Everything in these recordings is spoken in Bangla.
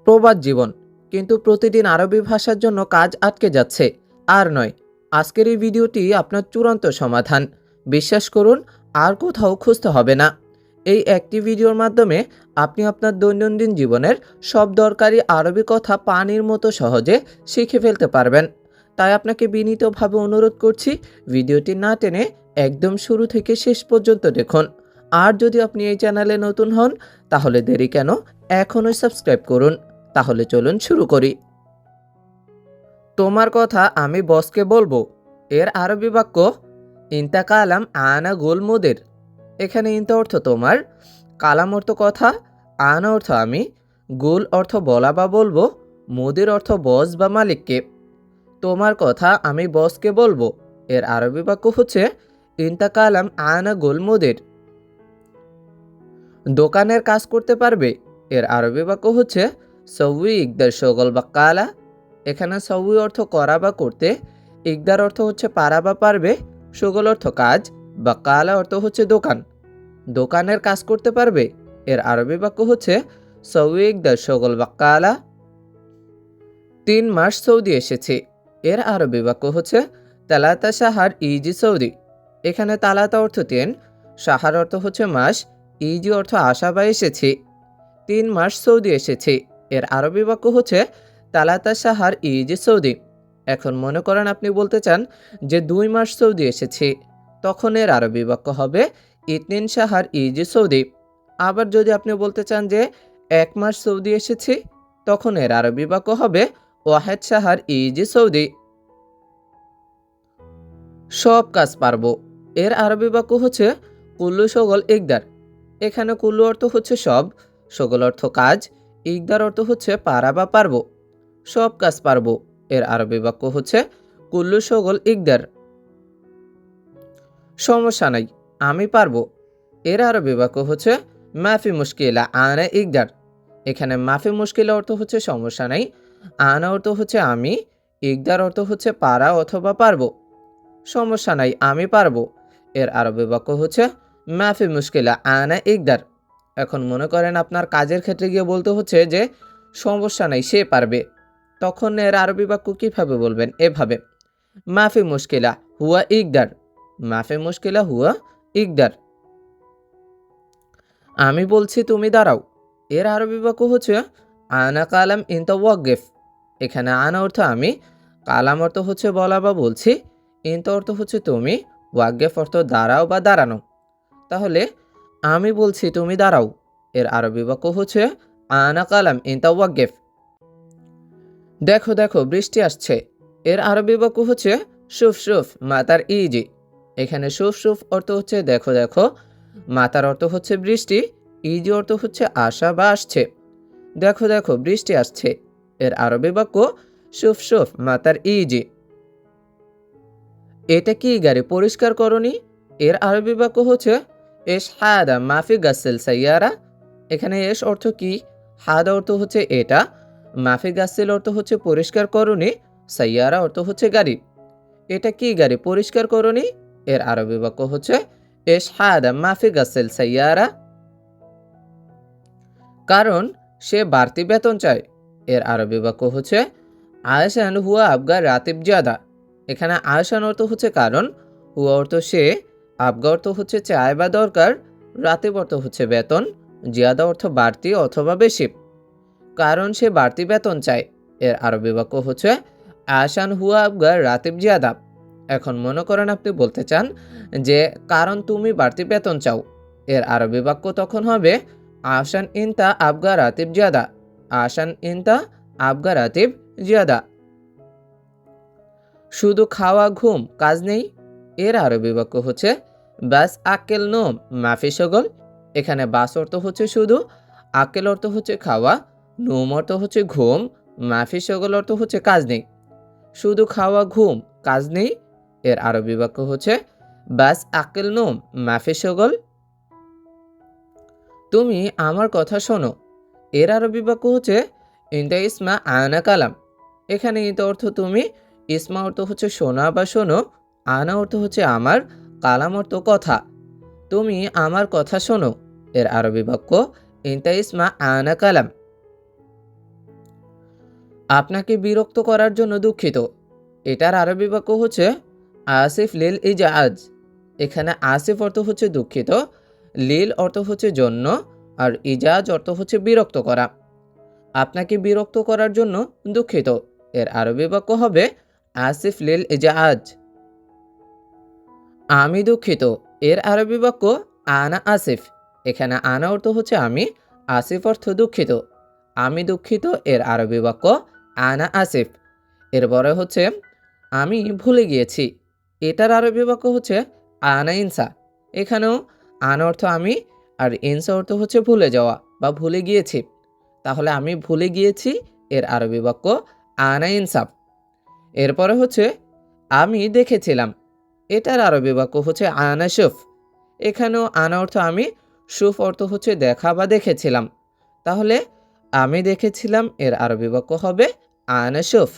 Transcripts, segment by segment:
প্রবাদ জীবন, কিন্তু প্রতিদিন আরবি ভাষার জন্য কাজ আটকে যাচ্ছে। আর নয়, আজকের এই ভিডিওটি আপনার চূড়ান্ত সমাধান। বিশ্বাস করুন, আর কোথাও খুঁজতে হবে না। এই একটি ভিডিওর মাধ্যমে আপনি আপনার দৈনন্দিন জীবনের সব দরকারি আরবি কথা পানির মতো সহজে শিখে ফেলতে পারবেন। তাই আপনাকে বিনীতভাবে অনুরোধ করছি, ভিডিওটি না টেনে একদম শুরু থেকে শেষ পর্যন্ত দেখুন। আর যদি আপনি এই চ্যানেলে নতুন হন, তাহলে দেরি কেন, এখনই সাবস্ক্রাইব করুন। তাহলে চলুন শুরু করি। তোমার কথা আমি বসকে বলবো এর আরবি বাক্য ইনতা কালাম আনা গোল মুদির। এখানে ইনতা অর্থ তোমার, কালাম অর্থ কথা, আনা অর্থ আমি, গোল অর্থ বলা বা বলবো, মুদির অর্থ বস বা মালিককে। তোমার কথা আমি বসকে বলবো এর আরবি বাক্য হচ্ছে ইনতা কালাম আনা গোল মুদির। দোকানের কাজ করতে পারবে এর আরবি বাক্য হচ্ছে সউই ইকদার শগল বা কালা। এখানে সউই অর্থ করা বা করতে, ইকদার অর্থ হচ্ছে পারা বা পারবে, শগল অর্থ কাজ, বা কালা অর্থ হচ্ছে দোকান। দোকানের কাজ করতে পারবে এর আরবি বাক্য হচ্ছে সউই ইকদার শগল বা কালা। 3 মাস সৌদি এসেছে এর আরবি বাক্য হচ্ছে তালাতা সাহার ইজি সৌদি। এখানে তালাতা অর্থ 3, সাহার অর্থ হচ্ছে মাস, ইজি অর্থ আসা বা এসেছে। 3 মাস সৌদি এসেছে এর আরবি বাক্য হচ্ছে তালাতা সাহার ইজি সৌদি। এখন মনে করেন আপনি বলতে চান যে 2 মাস সৌদি এসেছে, তখন এর আরবি বাক্য হবে ইতনিন সাহার ইজি সৌদি। আবার যদি আপনি বলতে চান যে 1 মাস সৌদি এসেছে, তখন এর আরবি বাক্য হবে ওয়াহেদ সাহার ইজি সৌদি। সব কাজ পারবো এর আরবি বাক্য হচ্ছে কুল্লু শগল ইকদার। এখানে কুল্লু অর্থ হচ্ছে সব, শগল অর্থ কাজ, ইকদার অর্থ হচ্ছে পারা বা পারবো। সব কাজ পারবো এর আরবি বাক্য হচ্ছে কুল্লু শগল ইকদার। সমস্যা নাই, আমি পারবো এর আরবি বাক্য হচ্ছে মাফি মুশকিলা আনা ইকদার। এখানে মাফি মুশকিলা অর্থ হচ্ছে সমস্যা নাই, আনা অর্থ হচ্ছে আমি, ইকদার অর্থ হচ্ছে পারা অথবা পারবো। সমস্যা নাই, আমি পারবো এর আরবি বাক্য হচ্ছে মাফি মুশকিলা আনা ইকদার। এখন মনে করেন আপনার কাজের ক্ষেত্রে গিয়ে বলতে হচ্ছে যে সমস্যা নাই, সে পারবে, তখন এর আরবি বাক্য কিভাবে বলবেন? এভাবে, মাফি মুশকিলা হুয়া ইকদার। মাফি মুশকিলা হুয়া ইকদার। আমি বলছি তুমি দাঁড়াও এর আরবি বাক্য হচ্ছে আনা কালাম ইনতা ওয়াকগেফ। এখানে আনা অর্থ আমি, কালাম অর্থ হচ্ছে বলা বা বলছি, ইনতা অর্থ হচ্ছে তুমি, ওয়াকগেফ অর্থ দাঁড়াও বা দাঁড়ানো। তাহলে আমি বলছি তুমি দাঁড়াও এর আরবি বাক্য হচ্ছে আনা কালাম ইনতা ওয়াকগেফ। দেখো দেখো বৃষ্টি আসছে এর আরবি বাক্য হচ্ছে শুফ শুফ মাতার ইজি। এখানে শুফ শুফ অর্থ হচ্ছে দেখো দেখো, মাতার অর্থ হচ্ছে বৃষ্টি, ইজি অর্থ হচ্ছে আসা বা আসছে। দেখো দেখো বৃষ্টি আসছে এর আরবি বাক্য শুফ শুফ মাতার ইজি। এটা কি গাড়ি পরিষ্কার করনি এর আরবি বাক্য হচ্ছে এস হাদা মাফি গাসেল সাইয়ারা। এখানে এস অর্থ কি, হাদা অর্থ হচ্ছে এটা, মাফি গাসেল অর্থ হচ্ছে পরিষ্কার করনি, সাইয়ারা অর্থ হচ্ছে গাড়ি। এটা কি গাড়ি পরিষ্কার করনি এর আরবি বাক্য হচ্ছে এস হাদা মাফি গাসেল সাইয়ারা। কারণ সে বাড়তি বেতন চায় এর আরবি বাক্য হচ্ছে আয়সান হুয়া আবগা রাতিব জাদা। এখানে আয়সান অর্থ হচ্ছে কারণ, হুয়া অর্থ সে, আবগা অর্থ হচ্ছে চায় বা দরকার, রাতিব অর্থ হচ্ছে বেতন, জিয়াদা অর্থ বাড়তি অথবা বেশি। কারণ সে বাড়তি বেতন চায় এর আরবি বাক্য হচ্ছে আয়সান হুয়া আবগা রাতিব জিয়াদা। এখন মনে করেন আপনি বলতে চান যে কারণ তুমি বাড়তি বেতন চাও, এর আরবি বাক্য তখন হবে আশান ইনতা আবগা রাতিব জিয়াদা। আশান ইনতা আবগা রাতিব জিয়াদা। শুধু খাওয়া ঘুম কাজ নেই এর আরবি বাক্য হচ্ছে বাস আকেল নোম মাফি শগল। এখানে বাস অর্থ হচ্ছে শুধু, আকেল অর্থ হচ্ছে খাওয়া, নোম অর্থ হচ্ছে ঘুম, মাফি শগল অর্থ হচ্ছে কাজ নেই। শুধু খাওয়া ঘুম কাজ নেই এর আরবি বাক্য হচ্ছে বাস আকেল নোম মাফি শগল। তুমি আমার কথা শোনো এর আরবি বাক্য হচ্ছে ইনতা ইসমা আনা কালাম। এখানে ইনতা অর্থ তুমি, ইসমা অর্থ হচ্ছে শোনা বা শোনো, আনা অর্থ হচ্ছে আমার, কালাম অর্থ কথা। তুমি আমার কথা শোনো এর আরবি বাক্য ইনতা ইসমা আনা কালাম। আপনাকে বিরক্ত করার জন্য দুঃখিত। এটার আরবি বাক্য হচ্ছে আসিফ লিল ইজাজ। এখানে আসিফ অর্থ হচ্ছে দুঃখিত, লিল অর্থ হচ্ছে জন্য, আর ইজাজ অর্থ হচ্ছে বিরক্ত করা। আপনাকে বিরক্ত করার জন্য দুঃখিত, এর আরবি বাক্য হবে আসিফ লিল ইজাজ। আমি দুঃখিত, এর আরবি বাক্য আনা আসিফ। এখানে আনা অর্থ হচ্ছে আমি, আসিফ অর্থ দুঃখিত। আমি দুঃখিত, এর আরবি বাক্য আনা আসিফ। এরপরে হচ্ছে আমি ভুলে গিয়েছি। এটার আরবি বাক্য হচ্ছে আনা ইনসা। এখানেও আনা অর্থ আমি, আর ইনসা অর্থ হচ্ছে ভুলে যাওয়া বা ভুলে গিয়েছি। তাহলে আমি ভুলে গিয়েছি, এর আরবি বাক্য আনা ইনসাফ। এরপরে হচ্ছে আমি দেখেছিলাম। এটার আরবি বাক্য হচ্ছে আনা শুফ। এখানেও আনা অর্থ আমি, শুফ অর্থ হচ্ছে দেখা বা দেখেছিলাম। তাহলে আমি দেখেছিলাম, এর আরবি বাক্য হবে আনা শুফ।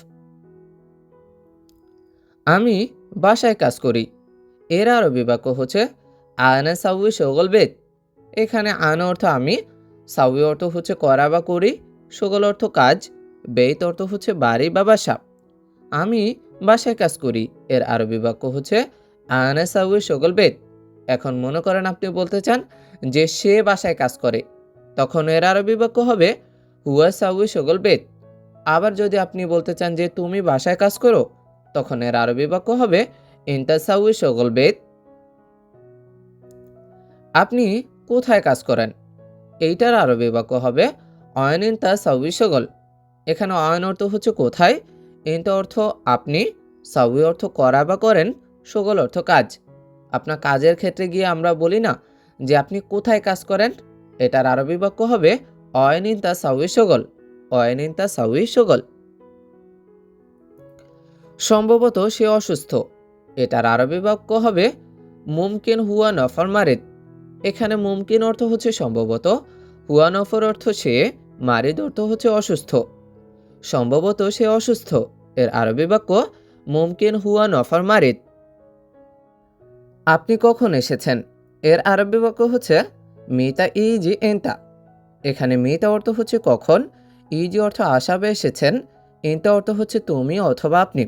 আমি বাসায় কাজ করি। এর আরবি বাক্য হচ্ছে আনা সাউই শগল বেত। এখানে আনা অর্থ আমি, সাউই অর্থ হচ্ছে করা বা করি, শগল অর্থ কাজ, বেত অর্থ হচ্ছে বাড়ি বা বাসা। আমি বাসায় কাজ করি, এর আরবি বাক্য হচ্ছে আনা সাউই শগল বেত। এখন মনে করেন আপনি বলতে চান যে সে বাসায় কাজ করে, তখন এর আরবি বাক্য হবে হুয়া সাউই শগল বেত। আবার যদি আপনি বলতে চান যে তুমি বাসায় কাজ করো, তখন এর আরবি বাক্য হবে ইনতা সাউই শগল বেত। আপনি কোথায় কাজ করেন? এইটার আরবি বাক্য হবে অয়ন ইনতা সাউই শগল। এখানে অয়ন অর্থ হচ্ছে কোথায়, ইনতা অর্থ আপনি, সাউই অর্থ করা বা করেন, শগল অর্থ কাজ। আপনার কাজের ক্ষেত্রে গিয়ে আমরা বলি না যে আপনি কোথায় কাজ করেন। এটার আরবি বাক্য হবে অয়ন ইনতা সাউই শগল। অয়ন ইনতা সাউই শগল। সম্ভবত সে অসুস্থ। এটার আরবি বাক্য হবে মুমকিন হুয়া নফর মারিদ। এখানে মুমকিন অর্থ হচ্ছে সম্ভবত, হুয়া নফর অর্থ সে, মারিদ অর্থ হচ্ছে অসুস্থ। সম্ভবত সে অসুস্থ, এর আরবি বাক্য মুমকিন হুয়া নফর মারিদ। আপনি কখন এসেছেন? এর আরবি বাক্য হচ্ছে মিতা ইজি এন্তা। এখানে মিতা অর্থ হচ্ছে কখন, ইজি অর্থ আসা বা এসেছেন, এন্তা অর্থ হচ্ছে তুমি অথবা আপনি।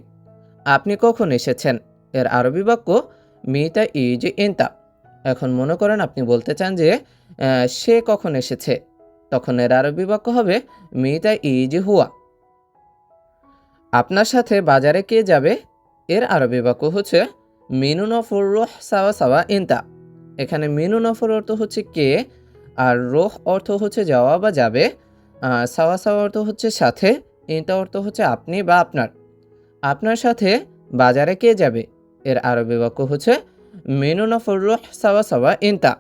আপনি কখন এসেছেন, এর আরবি বাক্য মিতা ইজি এন্তা। এখন মনে করেন আপনি বলতে চান যে সে কখন এসেছে, তখন এর আরবি বাক্য হবে মিতা ইজি হুয়া। আপনার সাথে বাজারে কে যাবে? এর আরবি বাক্য হচ্ছে মিনু নফর রোহ সাওয়া সাওয়া ইনতা। এখানে মিনু নফর অর্থ হচ্ছে কে, আর রোহ অর্থ হচ্ছে যাওয়া বা যাবে, সাওয়া সাওয়া অর্থ হচ্ছে সাথে, ইনতা অর্থ হচ্ছে আপনি বা আপনার। আপনার সাথে বাজারে কে যাবে? এর আরবি বাক্য হচ্ছে মিনু নফর রোহ সাওয়া সাওয়া ইনতা।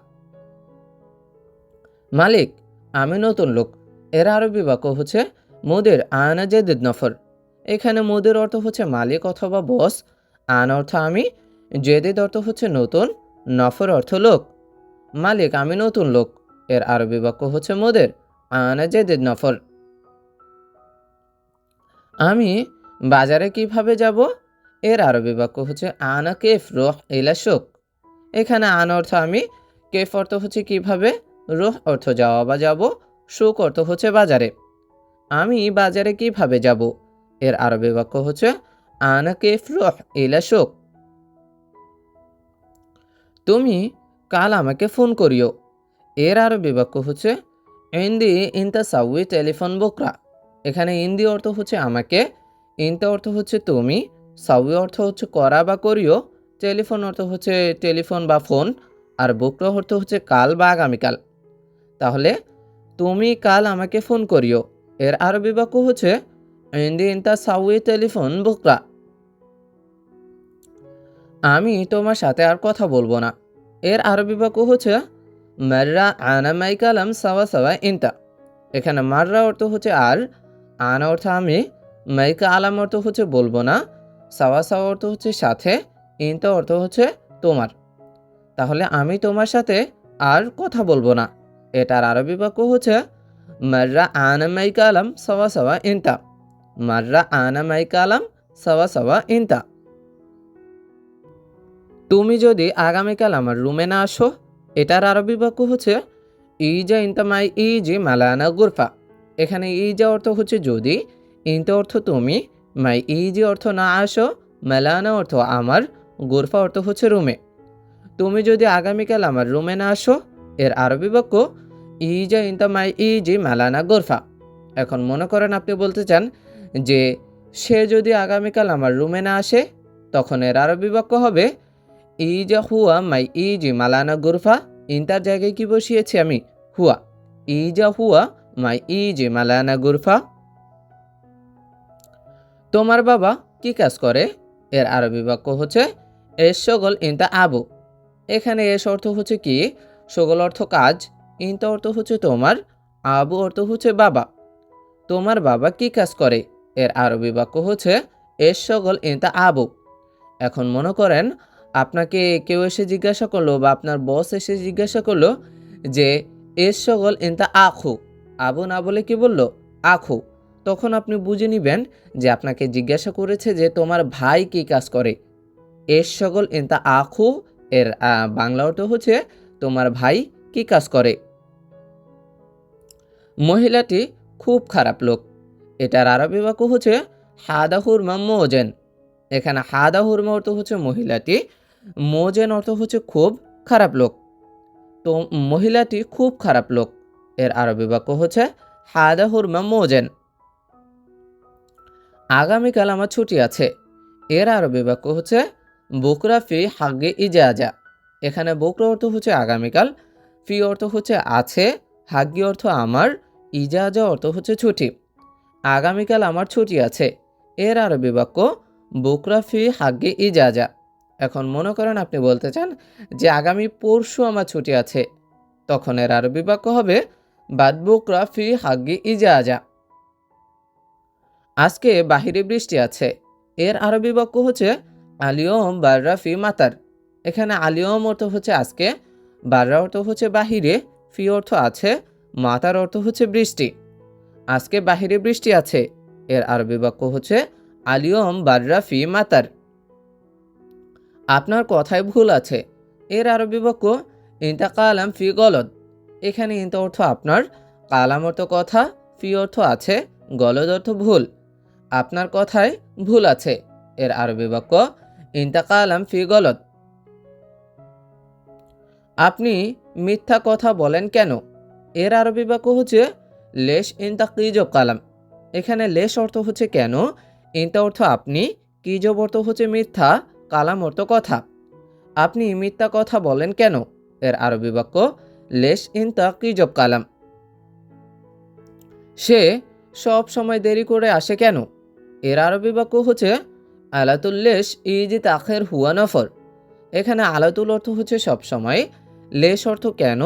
মালিক, আমি নতুন লোক। এর আরবি বাক্য হচ্ছে মুদির আনা জেদিদ নফর। এখানে মুদির অর্থ হচ্ছে মালিক অথবা বস, আন অর্থ আমি, জেদিদ অর্থ হচ্ছে নতুন, নফর অর্থ লোক। মালিক, আমি নতুন লোক। এর আরবি বাক্য হচ্ছে মুদির আনা জেদিদ নফর। আমি বাজারে কিভাবে যাব? এর আরবি বাক্য হচ্ছে আনা কেফ রোহ ইলা শুক। এখানে আন অর্থ আমি, কেফ অর্থ হচ্ছে কিভাবে, রোহ অর্থ যাওয়া বা যাব, শুক অর্থ হচ্ছে বাজারে। আমি বাজারে কিভাবে যাব? এর আরবি বাক্য হচ্ছে আনা কেফ রোহ ইলা শুক। তুমি কাল আমাকে ফোন করিও। এর আরবি বাক্য হচ্ছে ইন্দি ইনতা সাউই টেলিফোন বুকরা। এখানে ইন্দি অর্থ হচ্ছে আমাকে, ইনতা অর্থ হচ্ছে তুমি, সাউই অর্থ হচ্ছে করা বা করিও, টেলিফোন অর্থ হচ্ছে টেলিফোন বা ফোন, আর বুকরা অর্থ হচ্ছে কাল বা আগামীকাল। তাহলে তুমি কাল আমাকে ফোন করিও, এর আরবি বাক্য হচ্ছে ইন্দি ইনতা সাউই টেলিফোন বুকরা। আমি তোমার সাথে আর কথা বলবো না। এর আরবি বাক্য হচ্ছে মাররা আনা মাই কালাম সাওয়া সাওয়া ইনতা। এখানে মাররা অর্থ হচ্ছে আর, আনা অর্থ আমি, মাইকা আলাম অর্থ হচ্ছে বলবো না, সাওয়া সাওয়া অর্থ হচ্ছে সাথে, ইনতা অর্থ হচ্ছে তোমার। তাহলে আমি তোমার সাথে আর কথা বলবো না। এটার আরবি বাক্য হচ্ছে মাররা আনা মাই কালাম সাওয়া সাওয়া ইনতা। মাররা আনা মাই কালাম সাওয়া সাওয়া ইনতা। তুমি যদি আগামীকাল আমার রুমে না আসো, এটার আরবি বাক্য হচ্ছে ইজা ইনতামাই ইজি মালানা গুরফা। এখানে ইজা অর্থ হচ্ছে যদি, ইনতা অর্থ তুমি, মাই ইজি অর্থ না আসো, মেলানা অর্থ আমার, গুরফা অর্থ হচ্ছে রুমে। তুমি যদি আগামীকাল আমার রুমে না আসো, এর আরবি বাক্য ইজা ইনতা মাই ইজি মেলানা গোরফা। এখন মনে করেন আপনি বলতে চান যে সে যদি আগামীকাল আমার রুমে না আসে, তখন এর আরবি বাক্য হবে ইজা হুয়া মাই ইজি মালানা গুরফা। ইনতার জায়গায় কি বসিয়েছি আমি? হুয়া। ইজা হুয়া মাই ইজি মালানা গুরফা। তোমার বাবা কি কাজ করে? এর আরবি বাক্য হচ্ছে এস শগল ইনতা আবু। এখানে এস অর্থ হচ্ছে কি, শগল অর্থ কাজ, ইনতা অর্থ হচ্ছে তোমার, আবু অর্থ হচ্ছে বাবা। তোমার বাবা কি কাজ করে? এর আরবি বাক্য হচ্ছে এস শগল ইনতা আবু। এখন মনে করেন আপনাকে কেউ এসে জিজ্ঞাসা করলো বা আপনার বস এসে জিজ্ঞাসা করলো যে এস শগল ইনতা আখু। আবু না বলে কি বলল? আখু। তখন আপনি বুঝে নিবেন যে আপনাকে জিজ্ঞাসা করেছে যে তোমার ভাই কি কাজ করে। এস শগল ইনতা আখু এর বাংলা অর্থ হচ্ছে তোমার ভাই কি কাজ করে। মহিলাটি খুব খারাপ লোক। এটার আরবি বাক্য হচ্ছে হাদা হুরমা মোজেন। এখানে হাদা হুরমা অর্থ হচ্ছে মহিলাটি, মোজেন অর্থ হচ্ছে খুব খারাপ লোক। তো মহিলাটি খুব খারাপ লোক, এর আরবি বাক্য হচ্ছে হাদা হুরমা মোজেন। আগামীকাল আমার ছুটি আছে, এর আরবি বাক্য হচ্ছে বুকরা ফি হাগে ইজাজা। এখানে বুকরা অর্থ হচ্ছে আগামীকাল, ফি অর্থ হচ্ছে আছে, হাগ্গি অর্থ আমার, ইজাজা অর্থ হচ্ছে ছুটি। আগামীকাল আমার ছুটি আছে, এর আরবি বাক্য বুকরা ফি হাগ্গি ইজাজা। এখন মনে করেন আপনি বলতে চান যে আগামী পরশু আমার ছুটি আছে, তখন এর আরবি বাক্য হবে বাদ বুকরা ফি হাগ্গি ইজাজা। আজকে বাহিরে বৃষ্টি আছে, এর আরবি বাক্য হচ্ছে আলিয়ম বাররা ফি মাতার। এখানে আলিয়ম অর্থ হচ্ছে আজকে, বাররা অর্থ হচ্ছে বাহিরে, ফি অর্থ আছে, মাতার অর্থ হচ্ছে বৃষ্টি। আজকে বাহিরে বৃষ্টি আছে, এর আরবি বাক্য হচ্ছে আলিয়ম বাররা ফি মাতার। আপনার কথায় ভুল আছে, এর আরবি বাক্য ইনতা কালাম ফি গলদ। এখানে ইনতা অর্থ আপনার, কালাম অর্থ কথা, ফি অর্থ আছে, গলদ অর্থ ভুল। আপনার কথায় ভুল আছে, এর আরবি বাক্য ইনতা কালাম ফি গলদ। আপনি মিথ্যা কথা বলেন কেন? এর আরবি বাক্য হচ্ছে লেশ ইনতা কিজব কালাম। এখানে লেশ অর্থ হচ্ছে কেন, ইনতা অর্থ আপনি, কিজব অর্থ হচ্ছে মিথ্যা, কালাম অর্থ কথা। আপনি মিথ্যা কথা বলেন কেন? এর আরবি বাক্য লেশ ইনতা কিজব কালাম। সে সব সময় দেরি করে আসে কেন? এর আরবি বাক্য হচ্ছে আলাতুল লেশ ইজি তাখের হুয়া নফর। এখানে আলাতুল অর্থ হচ্ছে সব সময়, লেশ অর্থ কেন,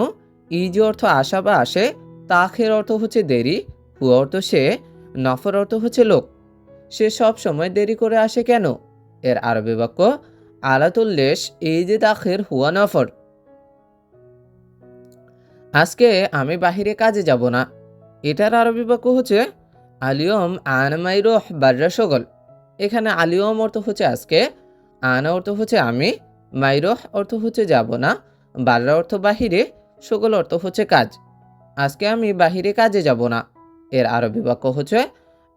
ইজি অর্থ আসা বা আসে, তাখের অর্থ হচ্ছে দেরি, হুয়া অর্থ সে, নফর অর্থ হচ্ছে লোক। সে সব সময় দেরি করে আসে কেন? এর আরবি বাক্য আলাতুল লেশ ইজি তাখের হুয়া নফর। আজকে আমি বাহিরে কাজে যাব না, এটার আরবি বাক্য হচ্ছে আলিয়ম আনমাইরোহ বার্রা সগল। এখানে আলিয়ম অর্থ হচ্ছে আজকে, আনা অর্থ হচ্ছে আমি, মাইরোহ অর্থ হচ্ছে যাব না, বার্রা অর্থ বাহিরে, সগল অর্থ হচ্ছে কাজ। আজকে আমি বাহিরে কাজে যাব না, এর আরবি বাক্য হচ্ছে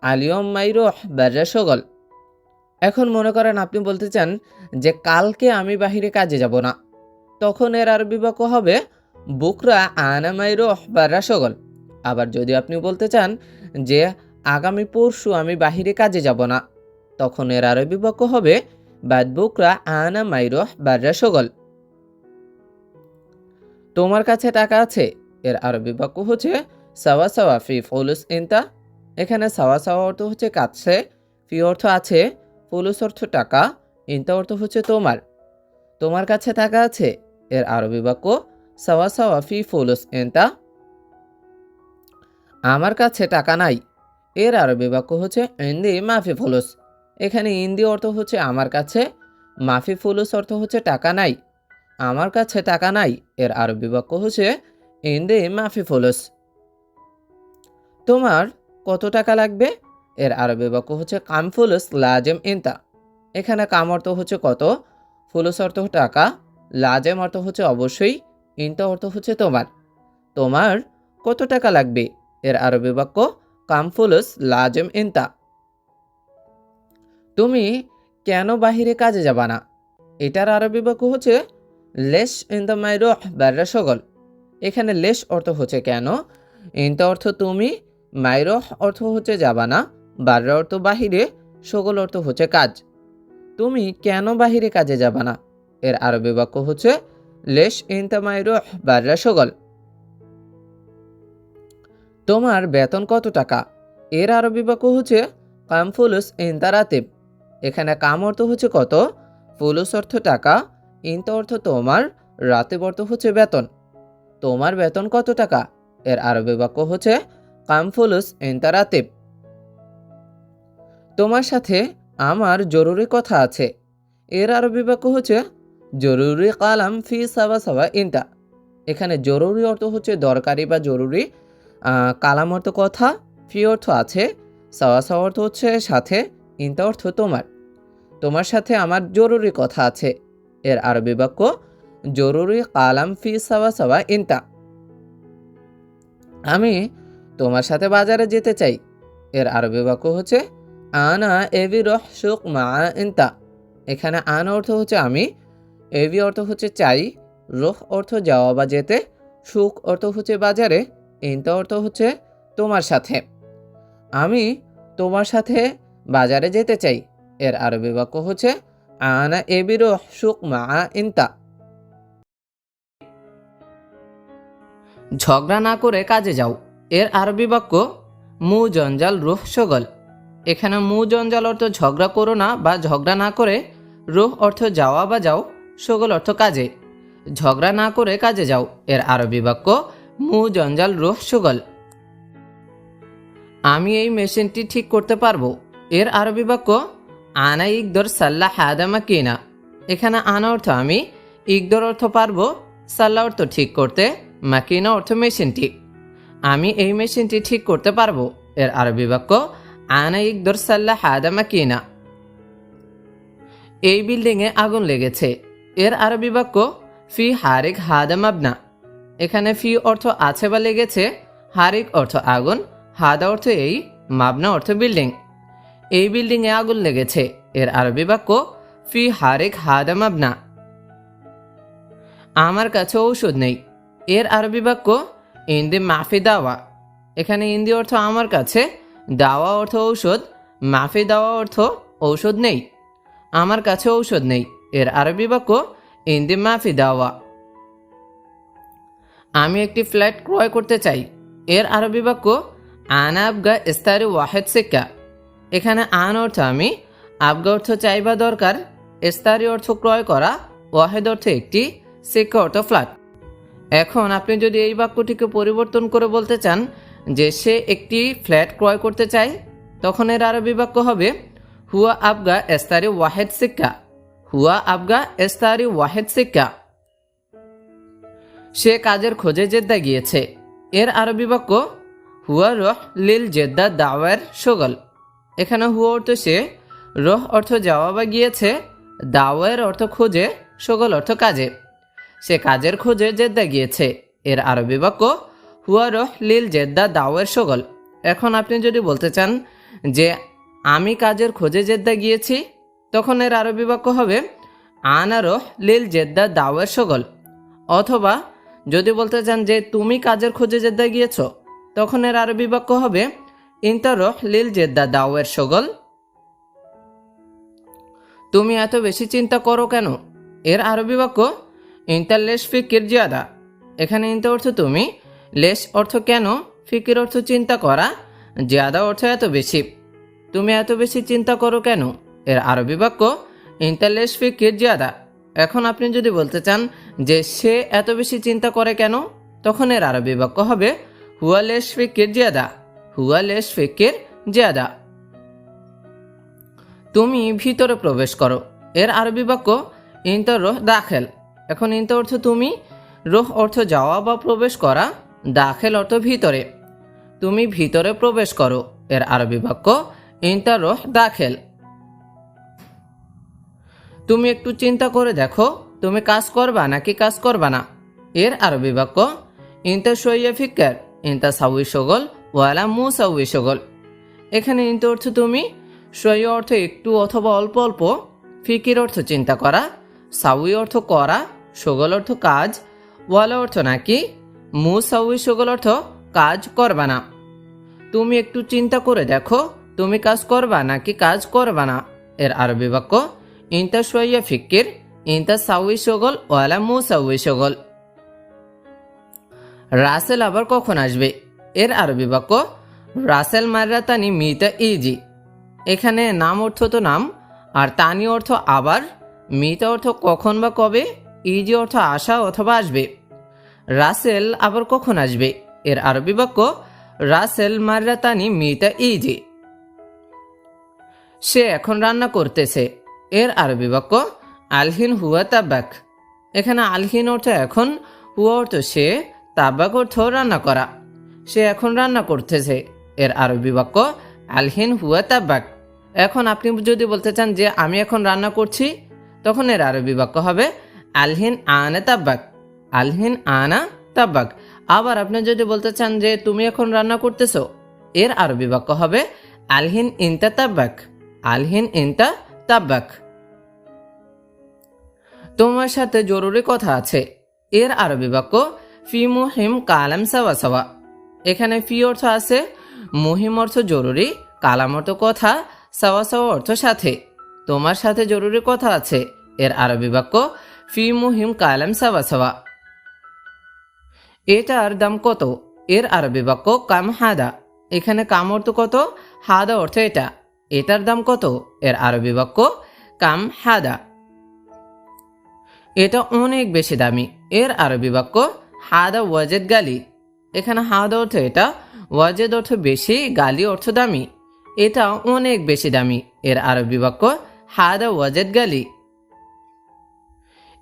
আলিয়ম মাইরোহ বার্রা সগল। এখন মনে করেন আপনি বলতে চান যে কালকে আমি বাহিরে কাজে যাব না, তখন এর আরবি বাক্য হবে বুকরা আনা মাইরোহ বার্রা সগল। আবার যদি আপনি বলতে চান যে আগামী পরশু আমি বাহিরে কাজে যাব না, তখন এর আরবি বাক্য হবে বাদ বুকরা আনা মাইরোহ বার্রা সগল। তোমার কাছে টাকা আছে, এর আরবি বাক্য হচ্ছে সাওয়া সাওয়া ফি ফুলুস ইনতা। এখানে সাওয়া সাওয়া অর্থ হচ্ছে কাছে, ফি অর্থ আছে, ফুলুস অর্থ টাকা, ইনতা অর্থ হচ্ছে তোমার। তোমার কাছে টাকা আছে, এর আরবি বাক্য সাওয়া সাওয়া ফি ফুলুস ইনতা। আমার কাছে টাকা নাই, এর আরবি বাক্য হচ্ছে ইন্দি মাফি ফুলুস। এখানে ইন্দি অর্থ হচ্ছে আমার কাছে, মাফি ফুলুস অর্থ হচ্ছে টাকা নাই। আমার কাছে টাকা নাই, এর আরবি বাক্য হচ্ছে ইন্দি মাফি ফুলুস। তোমার কত টাকা লাগবে? এর আরবি বাক্য হচ্ছে কাম ফুলুস লাজেম ইনতা। এখানে কাম অর্থ হচ্ছে কত, ফুলুস অর্থ টাকা, লাজেম অর্থ হচ্ছে অবশ্যই, ইনতা অর্থ হচ্ছে তোমার। তোমার কত টাকা লাগবে? এর আরবি বাক্য কাম ফুলুস লাজেম ইনতা। তুমি কেন বাহিরে কাজে যাবা না? এটার আরবি বাক্য হচ্ছে লেশ ইন দ্য মাই রোহ বাররা সগল। এখানে লেশ অর্থ হচ্ছে কেন, ইনতা অর্থ তুমি, মাইরহ অর্থ হচ্ছে যাবা না, বাররা অর্থ বাহিরে, সগল অর্থ হচ্ছে কাজ। তুমি কেন বাহিরে কাজে যাবা না? এর আরবি বাক্য হচ্ছে লেশ ইনতা মাইরহ বাররা সগল। তোমার বেতন কত টাকা? এর আরবি বাক্য হচ্ছে কাম ফুলুস ইনতা রাতিব। এখানে কাম অর্থ হচ্ছে কত, ফুলুস অর্থ টাকা, ইনতা অর্থ তোমার, রাতিব অর্থ হচ্ছে বেতন। তোমার বেতন কত টাকা? এর আরবি বাক্য হচ্ছে কাম ফুলুস ইনতা রাতিব। তোমার সাথে আমার জরুরি কথা আছে। এর আরবি বাক্য হচ্ছে জরুরি কালাম ফি সাবা সাবা ইনতা। এখানে জরুরি অর্থ হচ্ছে দরকারি বা জরুরি, কালাম অর্থ কথা, ফি অর্থ আছে, সাওয়া সাওয়া অর্থ হচ্ছে সাথে, ইনতা অর্থ তোমার। তোমার সাথে আমার জরুরি কথা আছে। এর আরবি বাক্য জরুরি কালাম ফি সাওয়া সাওয়া ইনতা। আমি তোমার সাথে বাজারে যেতে চাই। এর আরবি বাক্য হচ্ছে আনা এভি রহ সুক মা ইনতা। এখানে আনা অর্থ হচ্ছে আমি, এভি অর্থ হচ্ছে চাই, রহ অর্থ যাওয়া বা যেতে, সুক অর্থ হচ্ছে বাজারে, ইনতা অর্থ হচ্ছে তোমার সাথে। আমি তোমার সাথে বাজারে যেতে চাই। এর আরবি বাক্য হচ্ছে আনা এভি রহ সুক মা ইনতা। ঝগড়া না করে কাজে যাও। এর আরবি বাক্য মু জঞ্জাল রুহ সগল। এখানে মু জঞ্জাল অর্থ ঝগড়া করো না বা ঝগড়া না করে, রুহ অর্থ যাওয়া বা যাও, সগল অর্থ কাজে। ঝগড়া না করে কাজে যাও। এর আরবি বাক্য মু জঞ্জাল রুহ সগল। আমি এই মেশিনটি ঠিক করতে পারবো। এর আরবি বাক্য আনা ইকদর সাল্লাহ হাদামা কিনা। এখানে আনা অর্থ আমি, ইকদর অর্থ পারবো, সাল্লাহ অর্থ ঠিক করতে, মাকিনা অর্থ মেশিনটি। আমি এই মেশিনটি ঠিক করতে পারবো। এর আরবি বাক্য আনা ইকদর সাল্লাহ হাদামা কিনা। এই বিল্ডিংয়ে আগুন লেগেছে। এর আরবি বাক্য ফি হারিক হাদাম আবনা। এখানে ফি অর্থ আছে বা লেগেছে, হারিক অর্থ আগুন, হাদা অর্থ এই, মাবনা অর্থ বিল্ডিং। এই বিল্ডিংয়ে আগুন লেগেছে। এর আরবি বাক্য ফি হারিক হাদাম আবনা। আমার কাছে ঔষধ নেই। এর আরবি বাক্য ইন্দি মাফি দাওয়া। এখানে ইন্দি অর্থ আমার কাছে, দাওয়া অর্থ ঔষধ, মাফি দাওয়া অর্থ ঔষধ নেই। আমার কাছে ঔষধ নেই। এর আরবি বাক্য ইন্দি মাফি দাওয়া। আমি একটি ফ্ল্যাট ক্রয় করতে চাই। এর আরবি বাক্য আনা আবগা ইস্তারি ওয়াহেদ সিক্কা। এখানে আন অর্থ আমি, আবগা অর্থ চাই বা দরকার, ইস্তারি অর্থ ক্রয় করা, ওয়াহেদ অর্থ একটি, সিক্কা অর্থ ফ্ল্যাট। এখন আপনি যদি এই বাক্যটিকে পরিবর্তন করে বলতে চান যে সে একটি ফ্ল্যাট ক্রয় করতে চায়, তখন এর আরবি বাক্য হবে হুয়া আবগা এস্তারি ওয়াহেদ সিক্কা। হুয়া আবগা এস্তারি ওয়াহেদ সিক্কা। সে কাজের খোঁজে জেদ্দা গিয়েছে। এর আরবি বাক্য হুয়া রহ লিল জেদ্দা দাওয়ার সগল। এখানে হুয়া অর্থ সে, রহ অর্থ যাওয়া বা গিয়েছে, দাওয়ার অর্থ খোঁজে, সগল অর্থ কাজে। সে কাজের খোঁজে জেদ্দা গিয়েছে। এর আরবি বাক্য হুয়া রহ লিল জেদ্দা দাওয়ার সগল। এখন আপনি যদি বলতে চান যে আমি কাজের খোঁজে জেদ্দা গিয়েছি, তখন এর আরবি বাক্য হবে আনা রহ লিল জেদ্দা দাওয়ার সগল। অথবা যদি বলতে চান যে তুমি কাজের খোঁজে জেদ্দা গিয়েছ, তখন এর আরবি বাক্য হবে ইনতা রহ লিল জেদ্দা দাওয়ার সগল। তুমি এত বেশি চিন্তা করো কেন? এর আরবি বাক্য ইনতা লেশ ফিকির জিয়াদা। এখানে ইনতা অর্থ তুমি, লেশ অর্থ কেন, ফিকির অর্থ চিন্তা করা, জিয়াদা অর্থ এত বেশি। তুমি এত বেশি চিন্তা করো কেন? এর আরবি বাক্য ইনতা লেশ ফিকির জিয়াদা। এখন আপনি যদি বলতে চান যে সে এত বেশি চিন্তা করে কেন, তখন এর আরবি বাক্য হবে হুয়া লেশ ফিকির জিয়াদা। হুয়া লেশ ফিকির জিয়াদা। তুমি ভিতরে প্রবেশ করো। এর আরবি বাক্য ইনতা রোহ দাখেল। এখন ইনতা অর্থ তুমি, রোহ অর্থ যাওয়া বা প্রবেশ করা, দাখেল অর্থ ভিতরে। তুমি ভিতরে প্রবেশ করো। এর আরবি বাক্য ইনতা রোহ দাখেল। তুমি একটু চিন্তা করে দেখো তুমি কাজ করবা নাকি কাজ করবা না। এর আরবি বাক্য ইনতা শোয়া ফিকার, ইনতা সাউই সগল, ওয়ালা মু সাউই সগল। এখানে ইনতা অর্থ তুমি, শয় অর্থ একটু অথবা অল্প অল্প, ফিকির অর্থ চিন্তা করা, সাউই অর্থ করা, সগল অর্থ কাজ, ওয়ালা অর্থ নাকি, মুসাউই সগল অর্থ কাজ করবা না। তুমি একটু চিন্তা করে দেখো তুমি কাজ করবা নাকি কাজ করবা না। এর আরবি বাক্য ইনতা শোয়া ফিকির, ইনতা সাউই সগল, ওয়ালা মুসাউই সগল। রাসেল আবার কখন আসবে? এর আরবি বাক্য রাসেল মাররাতানি মিতা ইজি। এখানে নাম অর্থ তো নাম, আর তানি অর্থ আবার, মিতা অর্থ কখন বা কবে, ইজি অর্থ আসা অথবা আসবে। রাসেল আবার কখন আসবে? এর আরবি বাক্য রাসেল মাররাতানি মিতা ইজি। সে এখন রান্না করতেছে। এর আরবি বাক্য আলহিন হুয়া তাবাক। এখানে আলহিন অর্থ এখন, হুয়া অর্থ সে, তাবাক অর্থ রান্না করা। সে এখন রান্না করতেছে। এর আরবি বাক্য আলহিন হুয়া তাবাক। এখন আপনি যদি বলতে চান যে আমি এখন রান্না করছি, তখন এর আরবি বাক্য হবে আলহিন আনা তাবাক। আলহিন আনা তাবাক। আবার আপনি যদি বলতে চান যে তুমি এখন রান্না করতেছো, এর আরবি বাক্য হবে আলহিন ইনতা তাবাক। আলহিন ইনতা তাবাক। তোমার সাথে জরুরি কথা আছে। এর আরবি বাক্য ফি মুহিম কালাম সাওয়া সাওয়া। এখানে ফি অর্থ আছে, মুহিম অর্থ জরুরি, কালাম অর্থ কথা, সাওয়া সাওয়া অর্থ সাথে। তোমার সাথে জরুরি কথা আছে। এর আরবি বাক্য ফি মুহিম কালাম সাওয়া সাওয়া। এটার দাম কত? এর আরবি বাক্য কাম হাদা। এখানে কাম অর্থ কত, হাদা অর্থ এটা। এটার দাম কত? এর আরবি বাক্য কাম হাদা। এটা অনেক বেশি দামি। এর আরবি বাক্য হাদা ওয়াজেদ গালি। এখানে হাদা অর্থ এটা, ওয়াজেদ অর্থ বেশি, গালি অর্থ দামি। এটা অনেক বেশি দামি। এর আরবি বাক্য হাদা ওয়াজেদ গালি।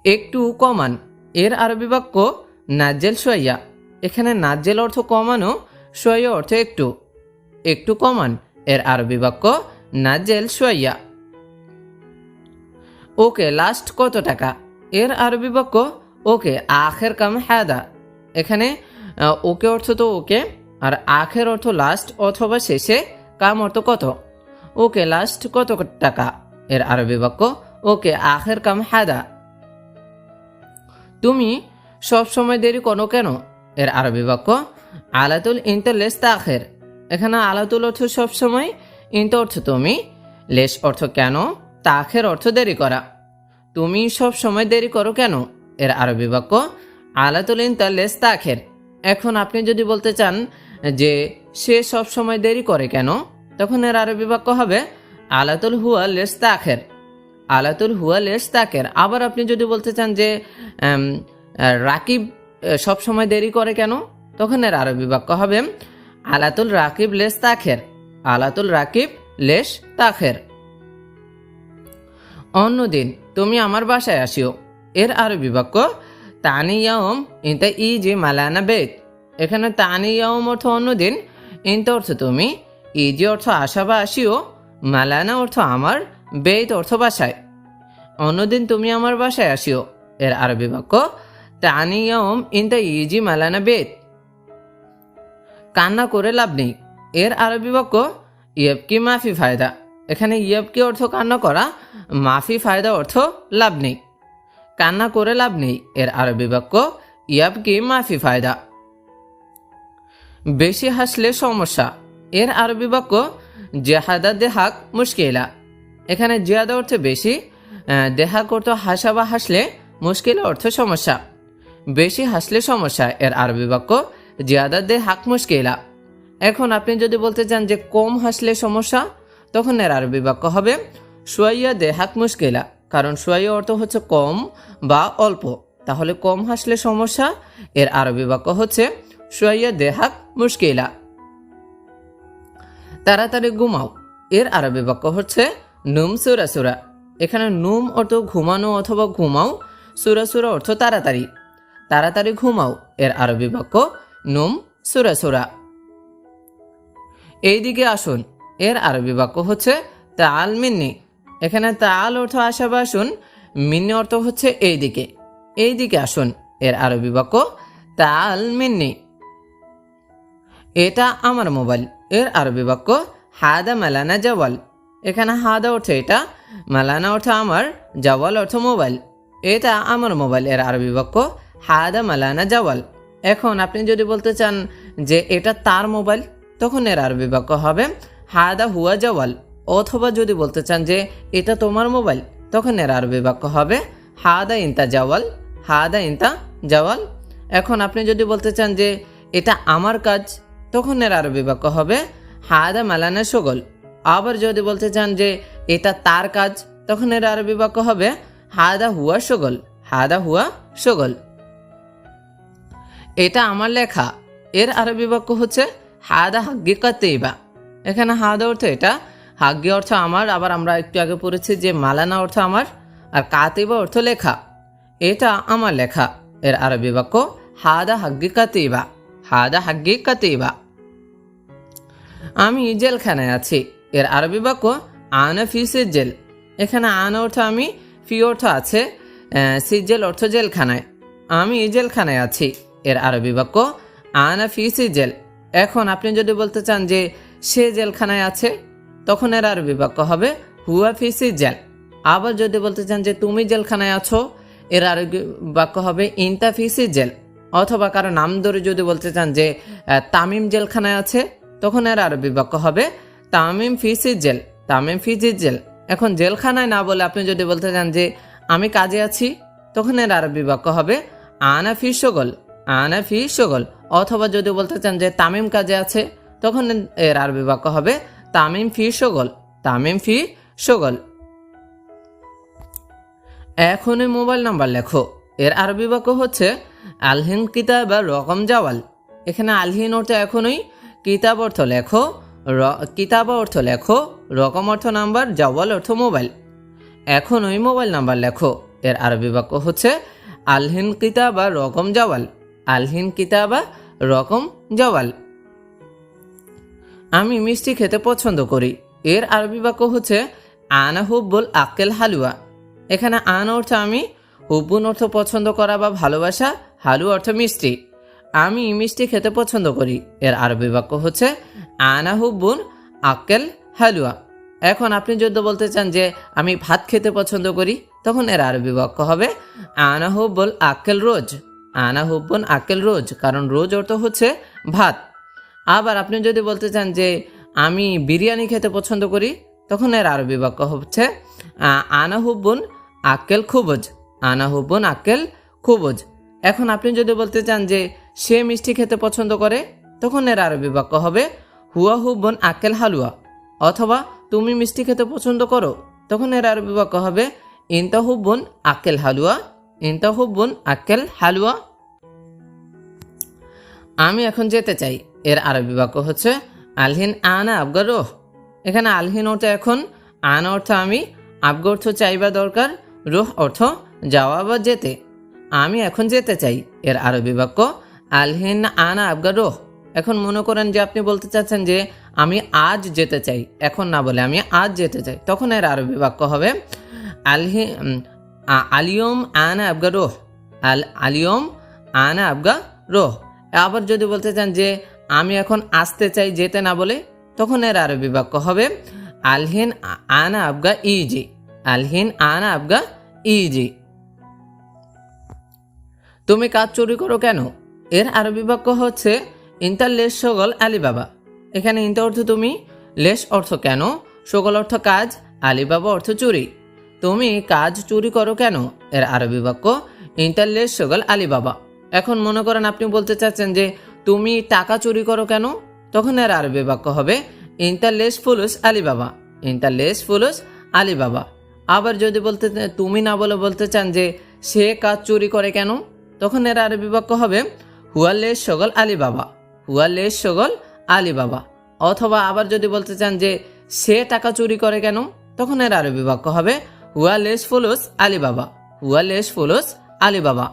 একটু কমান। এর আরবি বাক্য নাজ্জেল শোয়া। এখানে নাজ্জেল অর্থ কমানো, শোয়া অর্থ একটু। একটু কমান। এর আরবি বাক্য নাজ্জেল শোয়া। ওকে লাস্ট কত টাকা? এর আরবি বাক্য ওকে আখের কাম হাদা। এখানে ওকে অর্থ তো ওকে, আর আখের অর্থ লাস্ট অথবা শেষে, কাম অর্থ কত। ওকে লাস্ট কত টাকা? এর আরবি বাক্য ওকে আখের কাম হাদা। তুমি সব সময় দেরি করো কেন? এর আরবি বাক্য আলাতুল ইনতা লেস তাখের। এখানে আলাতুল অর্থ সব সময়, ইনতা অর্থ তুমি, লেস অর্থ কেন, তাখের অর্থ দেরি করা। তুমি সব সময় দেরি করো কেন? এর আরবি বাক্য আলাতুল ইনতা লেস তাখের। এখন আপনি যদি বলতে চান যে সে সব সময় দেরি করে কেন, তখন এর আরবি বাক্য হবে আলাতুল হুয়া লেস তাখের। আলাতুল হুয়া লেস তাখের। আবার আপনি যদি বলতে চান যে রাকিব সব সময় দেরি করে কেন, তখন এর আরবি বাক্য হবে আলাতুল রাকিব লেস তাখের। আলাতুল রাকিব লেস তাখের। অন্যদিন তুমি আমার বাসায় আসিও। এর আরবি বাক্য তানি ইয়াউম ইনতা ইজি মালানা বেত। এখানে তানি ইয়াউম অর্থ অন্যদিন, ইনতা অর্থ তুমি, ইজি অর্থ আসা বা আসিও, মালানা অর্থ আমার, বেত অর্থ বাসায়। অন্যদিন তুমি আমার বাসায় আসিও। এর আরবি বাক্য তানি ইয়াউম ইনতা ইজি মালানা বেত। কান্না করে লাভ নেই। এর আরবি বাক্য ইয়বকি মাফি ফায়দা। এখানে ইয়বকি অর্থ কান্না করা, মাফি ফায়দা অর্থ লাভ নেই। কান্না করে লাভ নেই। এর আরবি বাক্য ইয়বকি মাফি ফায়দা। বেশি হাসলে সমস্যা। এর আরবি বাক্য জেহাদা দেহাক মুশকিলা। এখানে জিয়াদা অর্থ বেশি, দেহাক অর্থ হাসা বা হাসলে, মুশকিল অর্থ সমস্যা। বেশি হাসলে সমস্যা। এর আরবি বাক্য জিয়াদা দেহাক মুশকিলা। এখন আপনি যদি বলতে চান যে কম হাসলে সমস্যা, তখন এর আরবি বাক্য হবে শোয়া দেহাক মুশকিলা। কারণ শোয়া অর্থ হচ্ছে কম বা অল্প, তাহলে কম হাসলে সমস্যা। এর আরবি বাক্য হচ্ছে শোয়া দেহাক মুশকিলা। তাড়াতাড়ি ঘুমাও। এর আরবি বাক্য হচ্ছে নুম সুরা সুরা। এখানে নুম অর্থ ঘুমানো অথবা ঘুমাও, সুরা সুরা অর্থ তাড়াতাড়ি। তাড়াতাড়ি ঘুমাও। এর আরবি বাক্য নুম সুরা সুরা। এইদিকে আসুন। এর আরবি বাক্য হচ্ছে তাল মিন্নি। এখানে তাল অর্থ আসা বা আসুন, মিন্নি অর্থ হচ্ছে এইদিকে। এইদিকে আসুন। এর আরবি বাক্য তাল মিন্নি। এটা আমার মোবাইল। এর আরবি বাক্য হাদা মালানা জাওয়াল। এখানে হাদা অর্থ এটা, মালানা অর্থ আমার, জাওয়াল অর্থ মোবাইল। এটা আমার মোবাইল, এর আরবি বাক্য হাদা মালানা জাওয়াল। এখন আপনি যদি বলতে চান যে এটা তার মোবাইল, তখন এর আরবি বাক্য হবে হাদা হুয়া জাওয়াল। অথবা যদি বলতে চান যে এটা তোমার মোবাইল, তখন এর আরবি বাক্য হবে হাদা ইনতা জাওয়াল, হাদা ইনতা জাওয়াল। এখন আপনি যদি বলতে চান যে এটা আমার কাজ, তখন এর আরবি বাক্য হবে হাদা মালানা শগল। আবার যদি বলতে চান যে এটা তার কাজ, তখন এর আরবি বাক্য হবে হাদা হুয়া শগল, হাদা হুয়া শগল। এটা আমার লেখা, এর আরবি বাক্য হচ্ছে হাদা হাগ্গি কাতিবা। এখানে হাদা অর্থ এটা, হাগ্গি অর্থ আমার, আবার আমরা একটু আগে পড়েছি যে মালানা অর্থ আমার, আর কাতিবা অর্থ লেখা। এটা আমার লেখা, এর আরবি বাক্য হাদা হাগ্গি কাতিবা, হাদা হাগ্গি কাতিবা। আমি জেলখানায় আছি, এর আরবি বাক্য আনা ফি সিজ্জেল। এখানে আনা অর্থ আমি, ফি অর্থ আছে, সিজ্জেল অর্থ জেলখানায়। আমি জেলখানায় আছি, এর আরবি বাক্য আনা ফি সিজ্জেল। এখন আপনি যদি বলতে চান যে সে জেলখানায় আছে, তখন এর আরবি বাক্য হবে হুয়া ফি সিজ্জেল। আবার যদি বলতে চান যে তুমি জেলখানায় আছো, এর আরবি বাক্য হবে ইনতা ফি সিজ্জেল। অথবা কারো নাম ধরে যদি বলতে চান যে তামিম জেলখানায় আছে, তখন এর আরবি বাক্য হবে তামিম ফি সিজ্জেল, তামিম ফি সিজ্জেল। এখন জেলখানায় না বলে আপনি যদি বলতে চান যে আমি কাজে আছি, তখন এর আরবি বাক্য হবে আনা ফি শগল, আনা ফি শগল। অথবা যদি বলতে চান যে তামিম কাজে আছে, তখন এর আরবি বাক্য হবে তামিম ফি শগল, তামিম ফি শগল। এখনই মোবাইল নাম্বার লেখো, এর আরবি বাক্য হচ্ছে আলহিন কিতাব রকম জাওয়াল। এখানে আলহিন অর্থ এখনই, কিতাব অর্থ লেখো, কিতাব অর্থ লেখো, রকম অর্থ নাম্বার, জাওয়াল অর্থ মোবাইল। এখনই মোবাইল নাম্বার লেখো, এর আরবি বাক্য হচ্ছে আলহিন কিতাবা রকম জাওয়াল, আলহিন কিতাবা রকম জাওয়াল। আমি মিষ্টি খেতে পছন্দ করি, এর আরবি বাক্য হচ্ছে আনা হুব্বুল আক্কেল হালুয়া। এখানে আন অর্থ আমি, হুব্বুন অর্থ পছন্দ করা বা ভালোবাসা, হালুয়া অর্থ মিষ্টি। আমি মিষ্টি খেতে পছন্দ করি, এর আরবি বাক্য হচ্ছে আনা হুব্বুন আক্কেল হালুয়া। এখন আপনি যদি বলতে চান যে আমি ভাত খেতে পছন্দ করি, তখন এর আরবি বাক্য হবে আনা হুব্বুল আক্কেল রোজ, আনা হুব্বুন আক্কেল রোজ, কারণ রোজ অর্থ হচ্ছে ভাত। আবার আপনি যদি বলতে চান যে আমি বিরিয়ানি খেতে পছন্দ করি, তখন এর আরবি বাক্য হচ্ছে আনা হুব্বুন আক্কেল খুবজ, আনা হুব্বুন আক্কেল খুবজ। এখন আপনি যদি বলতে চান যে সে মিষ্টি খেতে পছন্দ করে, তখন এর আরবি বাক্য হবে হুয়া হুব্বুন আক্কেল হালুয়া। অথবা তুমি মিষ্টি খেতে পছন্দ করো, তখন এর আরবি বাক্য হবে ইনতা হুব্বুন আক্কেল হালুয়া, ইনতা হুব্বুন আক্কেল হালুয়া। আমি এখন যেতে চাই, এর আরবি বাক্য হচ্ছে আলহিন আনা আবগা রোহ। এখানে আলহিন অর্থ এখন, আনা অর্থ আমি, আবগা অর্থ চাইবা দরকার, রোহ অর্থ যাওয়া বা যেতে। আমি এখন যেতে চাই, এর আরবি বাক্য আলহিন আনা আবগা রোহ। এখন মনে করেন যে আপনি বলতে চাচ্ছেন যে আমি আজ যেতে চাই, এখন না বলে আমি আজ যেতে চাই, তখন এর আরবি বাক্য হবে আলিয়ম আনা আবগা রোহ, আলিয়ম আনা আবগা রোহ। আবার যদি বলতে চান যে আমি এখন আসতে চাই, যেতে না বলে, তখন এর আরবি বাক্য হবে আলহিন আনা আবগা ইজি, আলহিন আনা আবগা ইজি। তুমি কাজ চুরি করো কেন, এর আরবি বাক্য হচ্ছে ইন্টার লেস শগল আলিবাবা। এখানে ইন্টার অর্থ তুমি, লেস অর্থ কেন, শগল অর্থ কাজ, আলিবাবা অর্থ চুরি। তুমি কাজ চুরি করো কেন, এর আরবি বাক্য ইন্টার লেস শগল আলিবাবা। এখন মনে করেন আপনি বলতে চাচ্ছেন যে তুমি টাকা চুরি করো কেন, তখন এর আরবি বাক্য হবে ইন্টার লেস ফুলুস আলিবাবা, ইন্টার লেস ফুলুস আলিবাবা। আবার যদি বলতে তুমি না বলে বলতে চান যে সে কাজ চুরি করে কেন, তখন এর আরবি বাক্য হবে হুয়া লেস শগল আলিবাবা, হুয়া লেস শগল আলিবাবা। অথবা আবার যদি বলতে চান যে সে টাকা চুরি করে কেন, তখন এর আরবি বাক্য হবে হুয়া লেস ফুলুস আলিবাবা, হুয়া লেস ফুলুস আলিবাবা।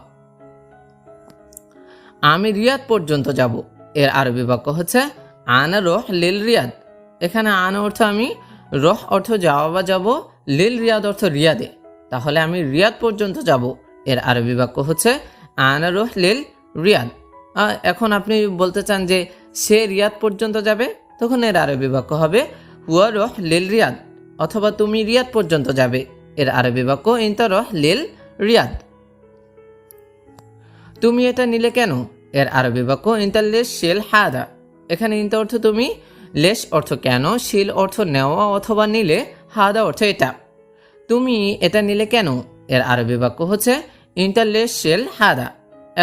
আমি রিয়াদ পর্যন্ত যাব, এর আরবি বাক্য হচ্ছে আনা রোহ লিল রিয়াদ। এখানে আনা অর্থ আমি, রোহ অর্থ যাওয়া বা যাব, লিল রিয়াদ অর্থ রিয়াদে, তাহলে আমি রিয়াদ পর্যন্ত যাব, এর আরবি বাক্য হচ্ছে আনা রোহ লিল রিয়াদ। এখন আপনি বলতে চান যে সে রিয়াদ পর্যন্ত যাবে, তখন এর আরবি বাক্য হবে হুয়া রোহ লিল রিয়াদ, অথবা তুমি রিয়াদ পর্যন্ত যাবে। এর আরবি বাক্য ইনতা রহ লিল রিয়াদ। তুমি এটা নিলে কেন? এর আরবি বাক্য ইনতা লিশ শিল হাদা। এখানে ইনতা অর্থ তুমি, লেশ অর্থ কেন, শিল অর্থ নেওয়া অথবা নিলে, হাদা অর্থ এটা। তুমি এটা নিলে কেন? এর আরবি বাক্য হচ্ছে ইনতা লিশ শিল হাদা।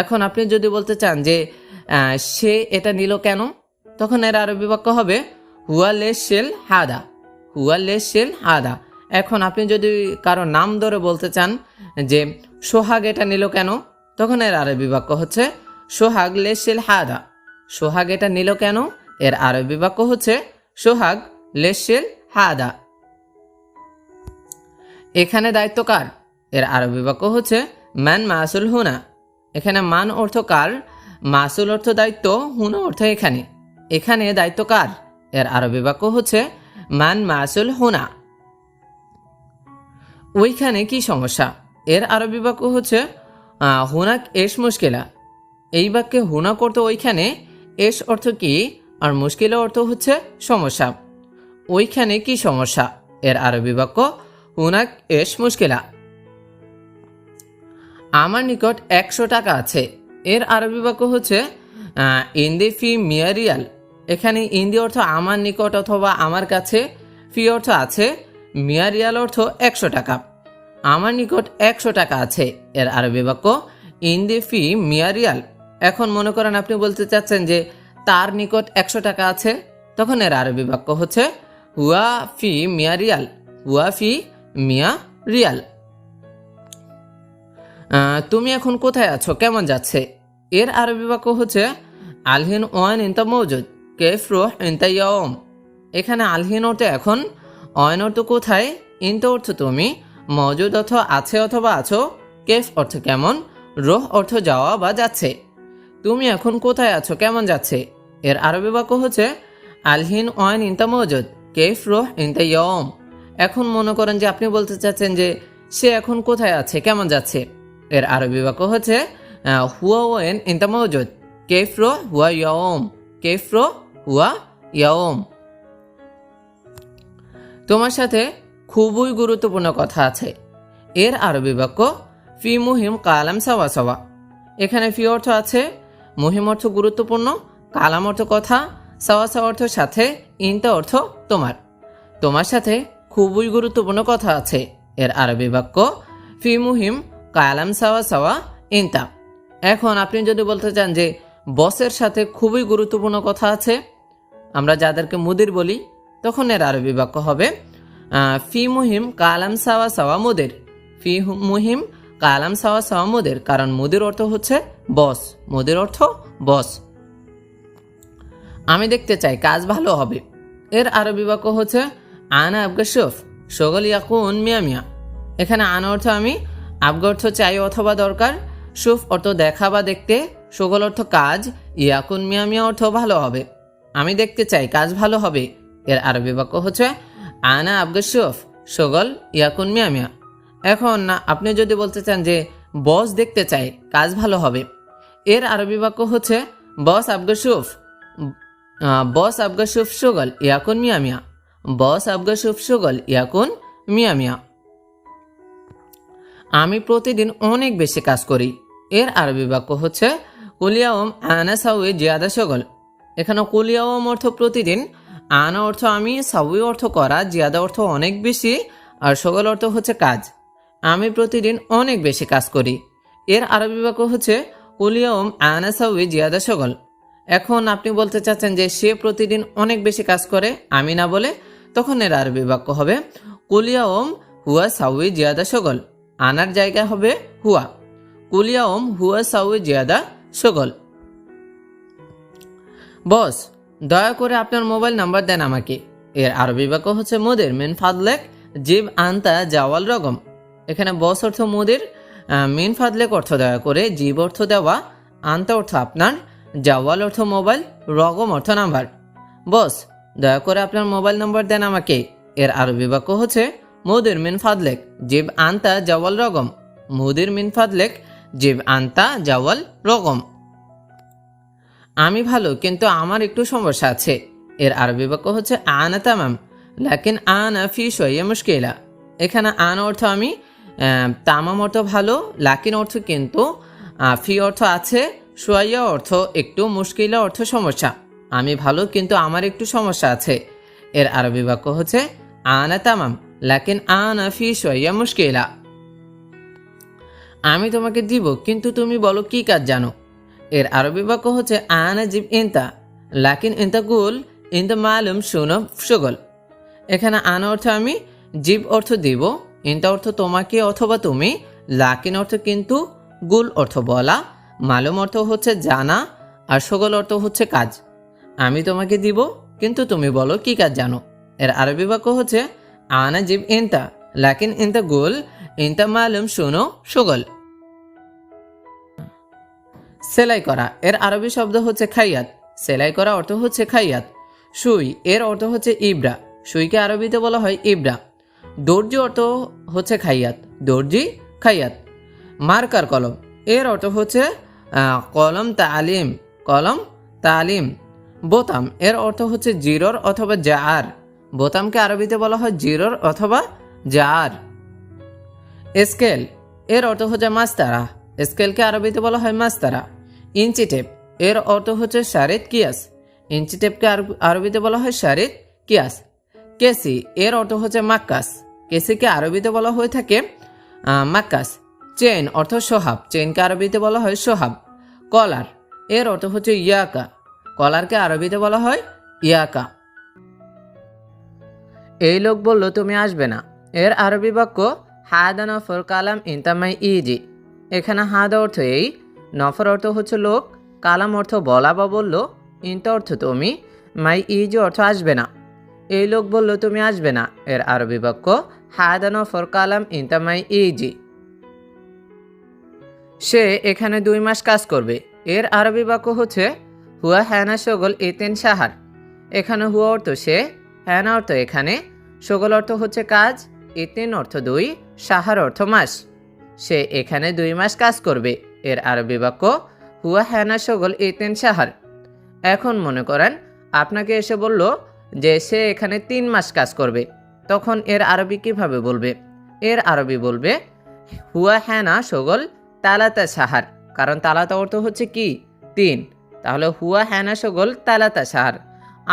এখন আপনি যদি বলতে চান যে সে এটা নিল কেন, তখন এর আরবি বাক্য হবে হুয়া লিশ শিল হাদা। হুয়া লিশ শিল হাদা। এখন আপনি যদি কারো নাম ধরে বলতে চান যে সোহাগ এটা নিল কেন, তখন এর আরবি বাক্য হচ্ছে সোহাগ লিশ শিল হাদা। সোহাগ এটা নিল কেন? এর আরবি বাক্য হচ্ছে সোহাগ লিশ শিল হাদা। এখানে দায়িত্ব কার? এর আরবি বাক্য হচ্ছে মান মাসুল হুনা। এখানে মান অর্থ কার, মাসুল অর্থ দায়িত্ব, হুনা অর্থ এখানে। এখানে দায়িত্ব কার? এর আরবি বাক্য হচ্ছে মান মাসুল হুনা। ওইখানে কি সমস্যা? এর আরবি বাক্য হচ্ছে হুনাক এস মুশকিলা। এই বাক্যে হুনাক অর্থ ওইখানে, এস অর্থ কি, আর মুশকিলা অর্থ হচ্ছে সমস্যা। ওইখানে কি সমস্যা? এর আরবি বাক্য হুনাক এস মুশকিলা। আমার নিকট 100 টাকা আছে। এর আরবি বাক্য হচ্ছে ইন্দি ফি মিয়া রিয়াল। এখানে ইন্দি অর্থ আমার নিকট অথবা আমার কাছে, ফি অর্থ আছে, মিয়া রিয়াল অর্থ 100 টাকা। আমার নিকট 100 টাকা আছে। এর আরবি বাক্য ইন্দি ফি মিয়া রিয়াল। এখন মনে করেন আপনি বলতে চাচ্ছেন যে তার নিকট 100 টাকা আছে, তখন এর আরবি বাক্য হচ্ছে হুয়া ফি মিয়া রিয়াল। হুয়া ফি মিয়া রিয়াল। তুমি এখন কোথায় আছো, কেমন যাচ্ছে? এর আরবি বাক্য হচ্ছে আলহিন ওয়ান ইনতা মৌজুদ কেফ রুহ ইনতা ইয়াউম। এখানে আলহিন অর্থ এখন, ওয়ান অর্থ কোথায়, ইনতা অর্থ তুমি, মৌজুদ অর্থ আছে অথবা আছো, কেফ অর্থ কেমন, রুহ অর্থ যাওয়া বা যাচ্ছে। তুমি এখন কোথায় আছো, কেমন যাচ্ছে? এর আরবি বাক্য হচ্ছে আলহিন ওয়ান ইনতা মৌজুদ কেফ রুহ ইনতা ইয়াউম। এখন মনে করেন যে আপনি বলতে চাচ্ছেন যে সে এখন কোথায় আছে, কেমন যাচ্ছে। এর আরবি বাক্য হচ্ছে হুয়া ওয়েন ইনতা মৌজুদ কেফ রো হুয়া ইয়াউম। কেফ রো হুয়া ইয়াউম। তোমার সাথে খুবই গুরুত্বপূর্ণ কথা আছে। এর আরবি বাক্য ফি মুহিম কালাম সাওয়া সাওয়া। এখানে ফি অর্থ আছে, মুহিম অর্থ গুরুত্বপূর্ণ, কালাম অর্থ কথা, সাওয়া সাওয়া অর্থ সাথে, ইনতা অর্থ তোমার। তোমার সাথে খুবই গুরুত্বপূর্ণ কথা আছে। এর আরবি বাক্য ফি মুহিম কালাম সাওয়া সাওয়া ইনতা। এখন আপনি যদি বলতে চান যে বসের সাথে খুবই গুরুত্বপূর্ণ কথা আছে, আমরা যাদেরকে মুদির বলি, তখন এর আরবি বাক্য হবে ফি মুহিম কালাম সাওয়া সাওয়া মুদির। ফি মুহিম কালাম সাওয়া সাওয়া মুদির। কারণ মুদির অর্থ হচ্ছে বস, মুদির অর্থ বস। আমি দেখতে চাই কাজ ভালো হবে। এর আরবি বাক্য হচ্ছে আনা আবগা শুফ শগল ইয়াকুন মিয়া মিয়া। এখানে আনা অর্থ আমি, আবগা অর্থ চাই অথবা দরকার, শুফ অর্থ দেখা বা দেখতে, শগল অর্থ কাজ, ইয়াকুন মিয়া মিয়া অর্থ ভালো হবে। আমি দেখতে চাই কাজ ভালো হবে। এর আরবি বাক্য হচ্ছে আনা আবগা শুফ শগল ইয়াকুন মিয়া মিয়া। এখন আপনি যদি বলতে চান যে বস দেখতে চাই কাজ ভালো হবে, এর আরবি বাক্য হচ্ছে বস আবগা শুফ। বস আবগা শুফ শগল ইয়াকুন মিয়া মিয়া। বস আবগা শুফ শগল ইয়াকুন মিয়া মিয়া। আমি প্রতিদিন অনেক বেশি কাজ করি। এর আরবি বাক্য হচ্ছে কুলিয়াওম আনা সাউই জিয়াদা শগল। এখানে কুলিয়াওম অর্থ প্রতিদিন, আনা অর্থ আমি, সাউই অর্থ করা, জিয়াদা অর্থ অনেক বেশি, আর শগল অর্থ হচ্ছে কাজ। আমি প্রতিদিন অনেক বেশি কাজ করি। এর আরবি বাক্য হচ্ছে কুলিয়াওম আনা সাউই জিয়াদা শগল। এখন আপনি বলতে চাচ্ছেন যে সে প্রতিদিন অনেক বেশি কাজ করে, আমি না বলে, তখন এর আরবি বাক্য হবে কুলিয়াওম হুয়া সাউই জিয়াদা শগল। আনার জায়গা হবে হুয়া। কুলিয়াওম হুয়া সাউই জিয়াদা শগল। বস দয়া করে আপনার মোবাইল নাম্বার দেন আমাকে। এর আরবি বাক্য হচ্ছে মুদির মিন ফাদলেক জিব আনতা জাওয়াল রগম। এখানে বস অর্থ মুদির, মিন ফাদলেক অর্থ দয়া করে, জিব অর্থ দেওয়া, আনতা অর্থ আপনার, জাওয়াল অর্থ মোবাইল, রগম অর্থ নাম্বার। বস দয়া করে আপনার মোবাইল নাম্বার দেন আমাকে। এর আরবি বাক্য হচ্ছে মুদির মিন ফাদলেক জিব আনতা জাওয়াল রগম। মুদির মিন ফাদলেক জিব আনতা জাওয়াল রগম। আমি ভালো, কিন্তু আমার একটু সমস্যা আছে। এর আরবি বাক্য হচ্ছে আনা তামাম লাকিন আনা ফি শইয়া মুশকিলা। এখানে আন অর্থ আমি, তামাম অর্থ ভালো, লাকিন অর্থ কিন্তু, ফি অর্থ আছে, শোয়াইয়া অর্থ একটু, মুশকিলা অর্থ সমস্যা। আমি ভালো কিন্তু আমার একটু সমস্যা আছে। এর আরবি বাক্য হচ্ছে আনা তামাম লাকিন আনা ফি শইয়া মুশকিলা। আমি তোমাকে দিব কিন্তু তুমি বলো কি কাজ জানো। এর আরবি বাক্য হচ্ছে আনা জিব ইনতা লাকিন ইনতা গুল ইনতা মালুম শুনো সুগল। এখানে আনা অর্থ আমি, জিব অর্থ দিব, ইনতা অর্থ তোমাকে অথবা তুমি, লাকিন অর্থ কিন্তু, গুল অর্থ বলা, মালুম অর্থ হচ্ছে জানা, আর সুগল অর্থ হচ্ছে কাজ। আমি তোমাকে দিব কিন্তু তুমি বলো কি কাজ জানো। এর আরবি বাক্য হচ্ছে আনা জিব ইনতা লাকিন ইনতা গুল ইনতা মালুম শুনো সুগল। সেলাই করা, এর আরবি শব্দ হচ্ছে খাইয়াত। সেলাই করা অর্থ হচ্ছে খাইয়াত। সুই, এর অর্থ হচ্ছে ইবরা। সুইকে আরবিতে বলা হয় ইবরা। দর্জি অর্থ হচ্ছে খাইয়াত, দর্জি খাইয়াত। মার্কার কলম, এর অর্থ হচ্ছে কলম তালিম, কলম তালিম। বোতাম, এর অর্থ হচ্ছে জিরর অথবা জার। বোতামকে আরবিতে বলা হয় জিরর অথবা জার। স্কেল, এর অর্থ হচ্ছে মাস্তারা। স্কেলকে আরবিতে বলা হয় মাস্তারা। ইঞ্চি টেপ, এর অর্থ হচ্ছে শারিত কিয়াস। ইঞ্চি টেপকে আরবিতে বলা হয় শারিত কিয়াস। কেসি, এর অর্থ হচ্ছে মাক্কাস। কেসিকে আরবিতে বলা হয়ে থাকে মাক্কাস। চেন অর্থ সোহাব, চেনকে আরবিতে বলা হয় সোহাব। কলার, এর অর্থ হচ্ছে ইয়াকা। কলারকে আরবিতে বলা হয় ইয়াকা। এই লোক বলল তুমি আসবে না। এর আরবি বাক্য হাদা নফর কালাম ইনতামাই ইজি। এখানে হাদা অর্থ এই, নফর অর্থ হচ্ছে লোক, কালাম অর্থ বলা বা বলল, ইনতা অর্থ তুমি, মাই ইজি অর্থ আসবে না। এই লোক বলল তুমি আসবে না। এর আরবি বাক্য হাদা নফর কালাম ইনতামাই ইজি। সে এখানে 2 মাস কাজ করবে। এর আরবি বাক্য হচ্ছে হুয়া হ্যানা শগল ইতেন সাহার। এখানে হুয়া অর্থ সে, হ্যানা অর্থ এখানে, শগল অর্থ হচ্ছে কাজ, ইতেন অর্থ 2, সাহার অর্থ মাস। সে এখানে 2 মাস কাজ করবে। এর আরবি বাক্য হুয়া হ্যানা শগল ইতেন সাহার। এখন মনে করেন আপনাকে এসে বলল যে সে এখানে 3 মাস কাজ করবে, তখন এর আরবি কিভাবে বলবে? এর আরবি বলবে হুয়া হ্যানা শগল তালাতা সাহার। কারণ তালাতা অর্থ হচ্ছে কি? 3। তাহলে হুয়া হ্যানা শগল তালাতা সাহার।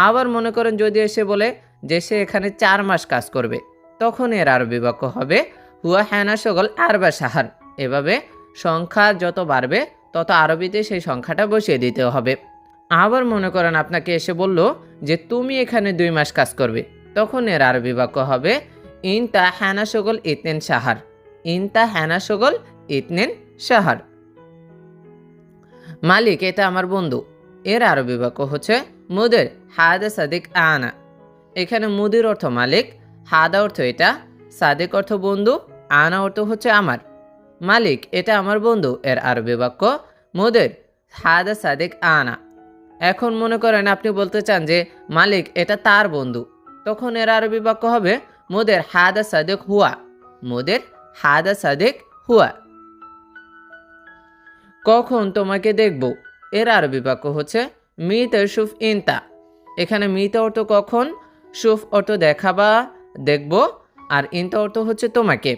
আবার মনে করেন যদি এসে বলে যে সে এখানে 4 মাস কাজ করবে, তখন এর আরবি বাক্য হবে হুয়া হ্যানা শগল আরবা সাহার। এভাবে সংখ্যা যত বাড়বে তত আরবিতে সেই সংখ্যাটা বসিয়ে দিতে হবে। আবার মনে করেন আপনাকে এসে বলল যে তুমি এখানে 2 মাস কাজ করবে, তখন এর আরবি বাক্য হবে ইনতা হ্যানা শগল ইতনেন সাহার। ইনতা হ্যানা শগল ইতনেন সাহার। মালিক, এটা আমার বন্ধু। এর আরবি বাক্য হচ্ছে মুদির হাদা সাদিক আনা। এখানে মুদির অর্থ মালিক, হাদা অর্থ এটা, সাদিক অর্থ বন্ধু, আনা অর্থ হচ্ছে আমার। মালিক, এটা আমার বন্ধু। এর আরবি বাক্য মুদির হাদা সাদিক আনা। এখন মনে করেন আপনি বলতে চান যে মালিক এটা তার বন্ধু, তখন এর আরবি বাক্য হবে মুদির হাদা সাদিক হুয়া। মুদির হাদা সাদিক হুয়া। কখন তোমাকে দেখব? এর আরবি বাক্য হচ্ছে মিত শুফ ইনতা। এখানে মিত অর্থ কখন, শুফ অর্থ দেখা বা দেখব, আর ইনতা অর্থ হচ্ছে তোমাকে।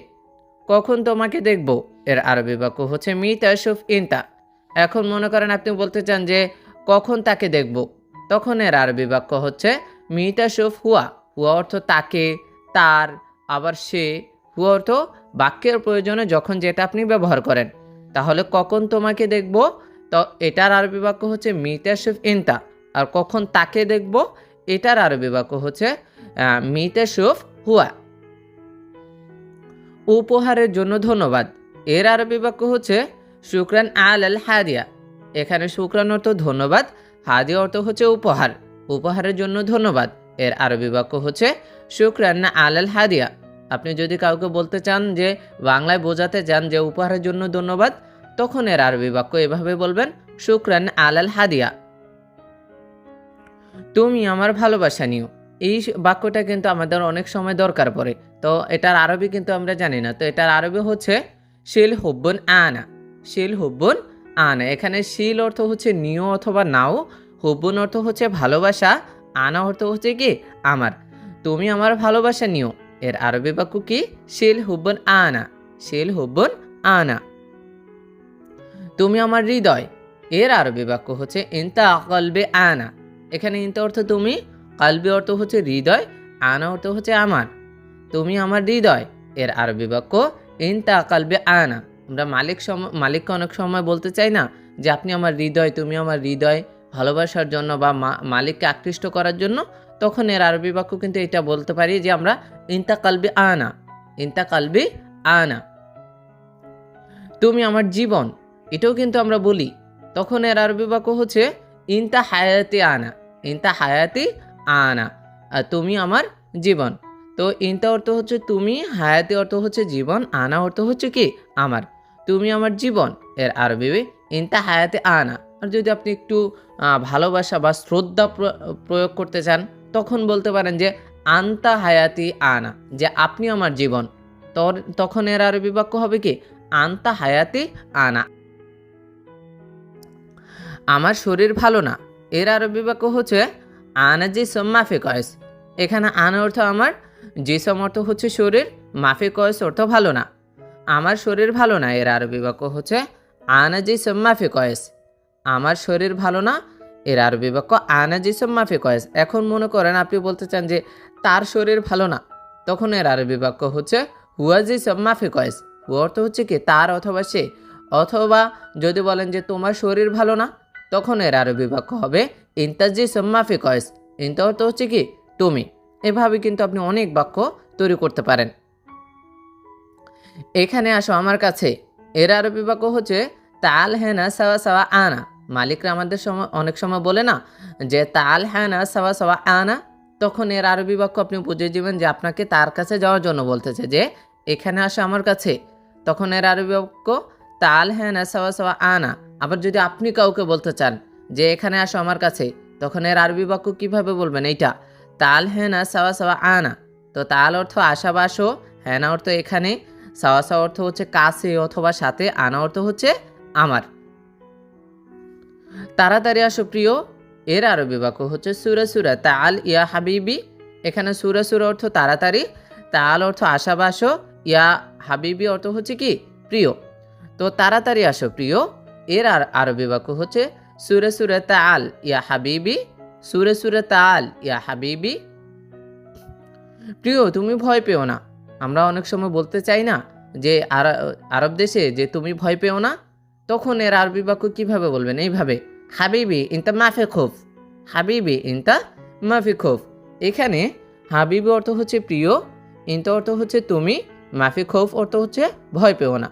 কখন তোমাকে দেখব? এর আরবি বাক্য হচ্ছে মিত শুফ ইনতা। এখন মনে করেন আপনি বলতে চান যে কখন তাকে দেখব, তখন এর আরবি বাক্য হচ্ছে মিতা শুফ হুয়া। হুয়া অর্থ তাকে, তার, আবার সে। হুয়া অর্থ বাক্যের প্রয়োজনে যখন যেটা আপনি ব্যবহার করেন। তাহলে কখন তোমাকে দেখব, তো এটার আরবি বাক্য হচ্ছে মিতা শুফ ইনতা। আর কখন তাকে দেখব, এটার আরবি বাক্য হচ্ছে মিতা শুফ হুয়া। উপহারের জন্য ধন্যবাদ। এর আরবি বাক্য হচ্ছে শুকরান আল হাদিয়া। এখানে শুকরান অর্থ ধন্যবাদ, হাদিয়া অর্থ হচ্ছে উপহার। উপহারের জন্য ধন্যবাদ। এর আরবি বাক্য হচ্ছে শুকরান আল হাদিয়া। আপনি যদি কাউকে বলতে চান যে বাংলায় বোঝাতে চান যে উপহারের জন্য ধন্যবাদ, তখন এর আরবি বাক্য এভাবে বলবেন শুকরান আল হাদিয়া। তুমি আমার ভালোবাসা নিও। এই বাক্যটা কিন্তু আমাদের অনেক সময় দরকার পড়ে। তো এটার আরবি কিন্তু আমরা জানি না। তো এটার আরবি হচ্ছে শিল হুব্বুন আনা। শিল হুব্বুন আনা। এখানে শিল অর্থ হচ্ছে নিও অথবা নাও, হুব্বুন অর্থ হচ্ছে ভালোবাসা, আনা অর্থ হচ্ছে কি আমার। তুমি আমার ভালোবাসা নিও এর আরবি বাক্য কি? শিল হুব্বন আনা, শিল হুব্বন আনা। তুমি আমার হৃদয় এর আরবি বাক্য হচ্ছে ইনতা কলবে আনা। এখানে ইনতা অর্থ তুমি, কলবে অর্থ হচ্ছে হৃদয়, আনা অর্থ হচ্ছে আমার। তুমি আমার হৃদয় এর আরবি বাক্য ইনতা কলবে আনা। আমরা মালিককে অনেক সময় বলতে চাই না যে আপনি আমার হৃদয়, তুমি আমার হৃদয়, ভালোবাসার জন্য বা মালিককে আকৃষ্ট করার জন্য, তখন এর আরবি বাক্য কিন্তু এটা বলতে পারি যে আমরা ইনতা কলবে আনা, ইনতা কলবে আনা। তুমি আমার জীবন, এটাও কিন্তু আমরা বলি, তখন এর আরবি বাক্য হচ্ছে ইনতা হায়াতি আনা, ইনতা হায়াতি আনা। আর তুমি আমার জীবন, তো ইনতা অর্থ হচ্ছে তুমি, হায়াতি অর্থ হচ্ছে জীবন, আনা অর্থ হচ্ছে কি? আমার। তুমি আমার জীবন এর আরবি ইনতা হায়াতি আনা। আর যদি আপনি একটু ভালোবাসা বা শ্রদ্ধা প্রয়োগ করতে চান, তখন বলতে পারেন যে আন্তা হায়াতি আনা, যে আপনি আমার জীবন। তখন এর আরবি বাক্য হবে কি? আন্তা হায়াতি আনা। আমার শরীর ভালো না এর আরবি বাক্য হচ্ছে আনা জিসম মাফি কয়েস। এখানে আনা অর্থ আমার, জিসম অর্থ হচ্ছে শরীর, মাফি কয়েস অর্থ ভালো না। আমার শরীর ভালো না এর আরবি বাক্য হচ্ছে আনা জিসম মাফি কয়েস। আমার শরীর ভালো না এর আরবি বাক্য আনা জিসম মাফি কয়েস। এখন মনে করেন আপনি বলতে চান যে তার শরীর ভালো না, তখন এর আরবি বাক্য হচ্ছে হুয়া জিসম মাফি কয়েস। হুয়া অর্থ হচ্ছে কি? তার অথবা সে। অথবা যদি বলেন যে তোমার শরীর ভালো না, তখন এর আরবি বাক্য হবে ইনতা জিসম মাফি কয়েস। ইনতা অর্থ হচ্ছে কি? তুমি। এভাবে কিন্তু আপনি অনেক বাক্য তৈরি করতে পারেন। এখানে আসো আমার কাছে এর আরবি বাক্য হচ্ছে তাল হেনা সাওয়া সাওয়া আনা। মালিকরা আমাদের অনেক সময় বলে না যে তাল হেনা সাওয়া সাওয়া আনা, তখন এর আরবি বাক্য আপনি বুঝে যাবেন যে আপনাকে তার কাছে যাওয়ার জন্য বলতেছে, যে এখানে আসো আমার কাছে। তখন এর আরবি বাক্য তাল হেনা সাওয়া সাওয়া আনা। আবার যদি আপনি কাউকে বলতে চান যে এখানে আসো আমার কাছে, তখন এর আরবি বাক্য কিভাবে বলবেন? এইটা তাল হেনা সাওয়া সাওয়া আনা। তো তাল অর্থ আশা বা আসো, হেনা অর্থ এখানে, সাওয়া সাওয়া অর্থ হচ্ছে কাছে অথবা সাথে, আনা অর্থ হচ্ছে আমার। তাড়াতাড়ি আসো প্রিয় এর আরবি বাক্য হচ্ছে সুরা সুরা তাল ইয়া হাবিবি। এখানে সুরা সুরা অর্থ তাড়াতাড়ি, তাল অর্থ আশা বা আসো, ইয়া হাবিবি অর্থ হচ্ছে কি? প্রিয়। তো তাড়াতাড়ি আসো প্রিয় এর আরবি বাক্য হচ্ছে সুরে সুরে তাল ইয়া হাবিবি, সুরে সুরে তাল ইয়া হাবিবি। প্রিয় তুমি ভয় পেও না। আমরা অনেক সময় বলতে চাই না যে আরব দেশে যে তুমি ভয় পেও না, তখন এর আরবি বাক্য কিভাবে বলবেন? এইভাবে হাবিবি ইনতা মাফি খোফ, হাবিবি ইনতা মাফি খোফ। এখানে হাবিবি অর্থ হচ্ছে প্রিয়, ইনতা অর্থ হচ্ছে তুমি, মাফি খোফ অর্থ হচ্ছে ভয় পেও না।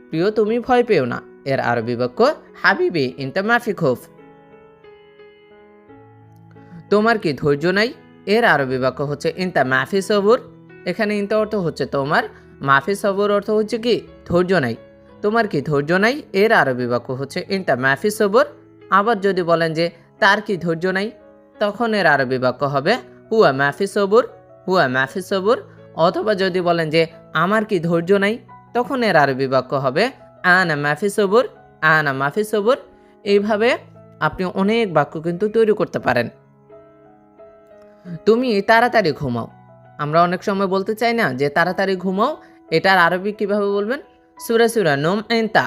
প্রিয় তুমি ভয় পেও না এর আরবি বাক্য হাবিবি ইনতা মাফি খোফ। তোমার কি ধৈর্য নাই এর আরবি বাক্য হচ্ছে ইনতা মাফি সবুর। এখানে ইনতা অর্থ হচ্ছে তোমার, মাফি সবুর অর্থ হচ্ছে কি? ধৈর্য নাই। তোমার কি ধৈর্য নাই এর আরবি বাক্য হচ্ছে ইনতা মাফি সবুর। আবার যদি বলেন যে তার কি ধৈর্য নাই, তখন এর আরবি বাক্য হবে হুয়া মাফি সবুর, হুয়া মাফি সবুর। অথবা যদি বলেন যে আমার কি ধৈর্য নাই, তখন এর আরবি বাক্য হবে আনা মাফি সবুর, আনা মাফি সবুর। এইভাবে আপনি অনেক বাক্য কিন্তু তৈরি করতে পারেন। তুমি তাড়াতাড়ি ঘুমাও। আমরা অনেক সময় বলতে চাই না যে তাড়াতাড়ি ঘুমাও, এটার আরবি কিভাবে বলবেন? সুরা সুরা নুম ইনতা,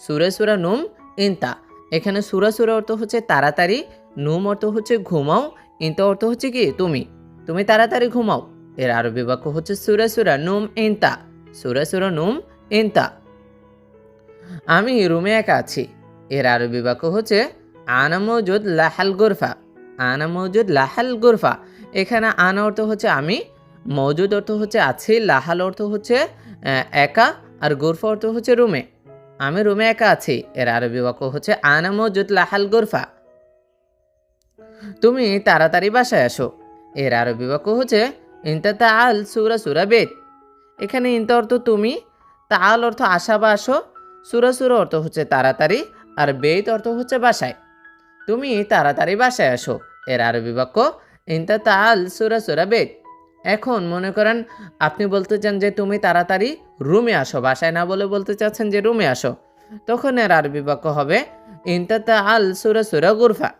সুরা সুরা নুম ইনতা। এখানে সুরা সুরা অর্থ হচ্ছে তাড়াতাড়ি, নুম অর্থ হচ্ছে ঘুমাও, ইনতা অর্থ হচ্ছে কি? তুমি। তুমি তাড়াতাড়ি ঘুমাও এর আরবি বাক্য হচ্ছে সুরা সুরা নুম ইনতা, সুরা সুরা নুম ইনতা। আমি রুমে একা আছি এর আরবি বাক্য হচ্ছে আনা মৌজুদ লাহাল গুরফা, আনা মৌজুদ লাহাল গুরফা। এখানে আনা অর্থ হচ্ছে আমি, মৌজুদ অর্থ হচ্ছে আছি, লাহাল অর্থ হচ্ছে একা, আর গুরফা অর্থ হচ্ছে রুমে। আমি রুমে একা আছি এর আরবি বাক্য হচ্ছে আনা মৌজুদ লাহাল গুরফা। তুমি তাড়াতাড়ি বাসায় আসো এর আরবি বাক্য হচ্ছে ইনতা তাআল সুরা সুরা বেত। এখানে ইনতা অর্থ তুমি, তাআল অর্থ আসা বা আসো, সুরা সুরা অর্থ হচ্ছে তাড়াতাড়ি, আর বেত অর্থ হচ্ছে বাসায়। তুমি তাড়াতাড়ি বাসায় আসো এর আরবি বাক্য ইনতা তাআল সুরা সুরা বেত। এখন মনে করেন আপনি বলতে চান যে তুমি তাড়াতাড়ি রুমে আসো, বাসায় না বলে বলতে চাচ্ছেন যে রুমে আসো, তখন এর আরবি বাক্য হবে ইনতা তাআল সুরা সুরা গুরফা,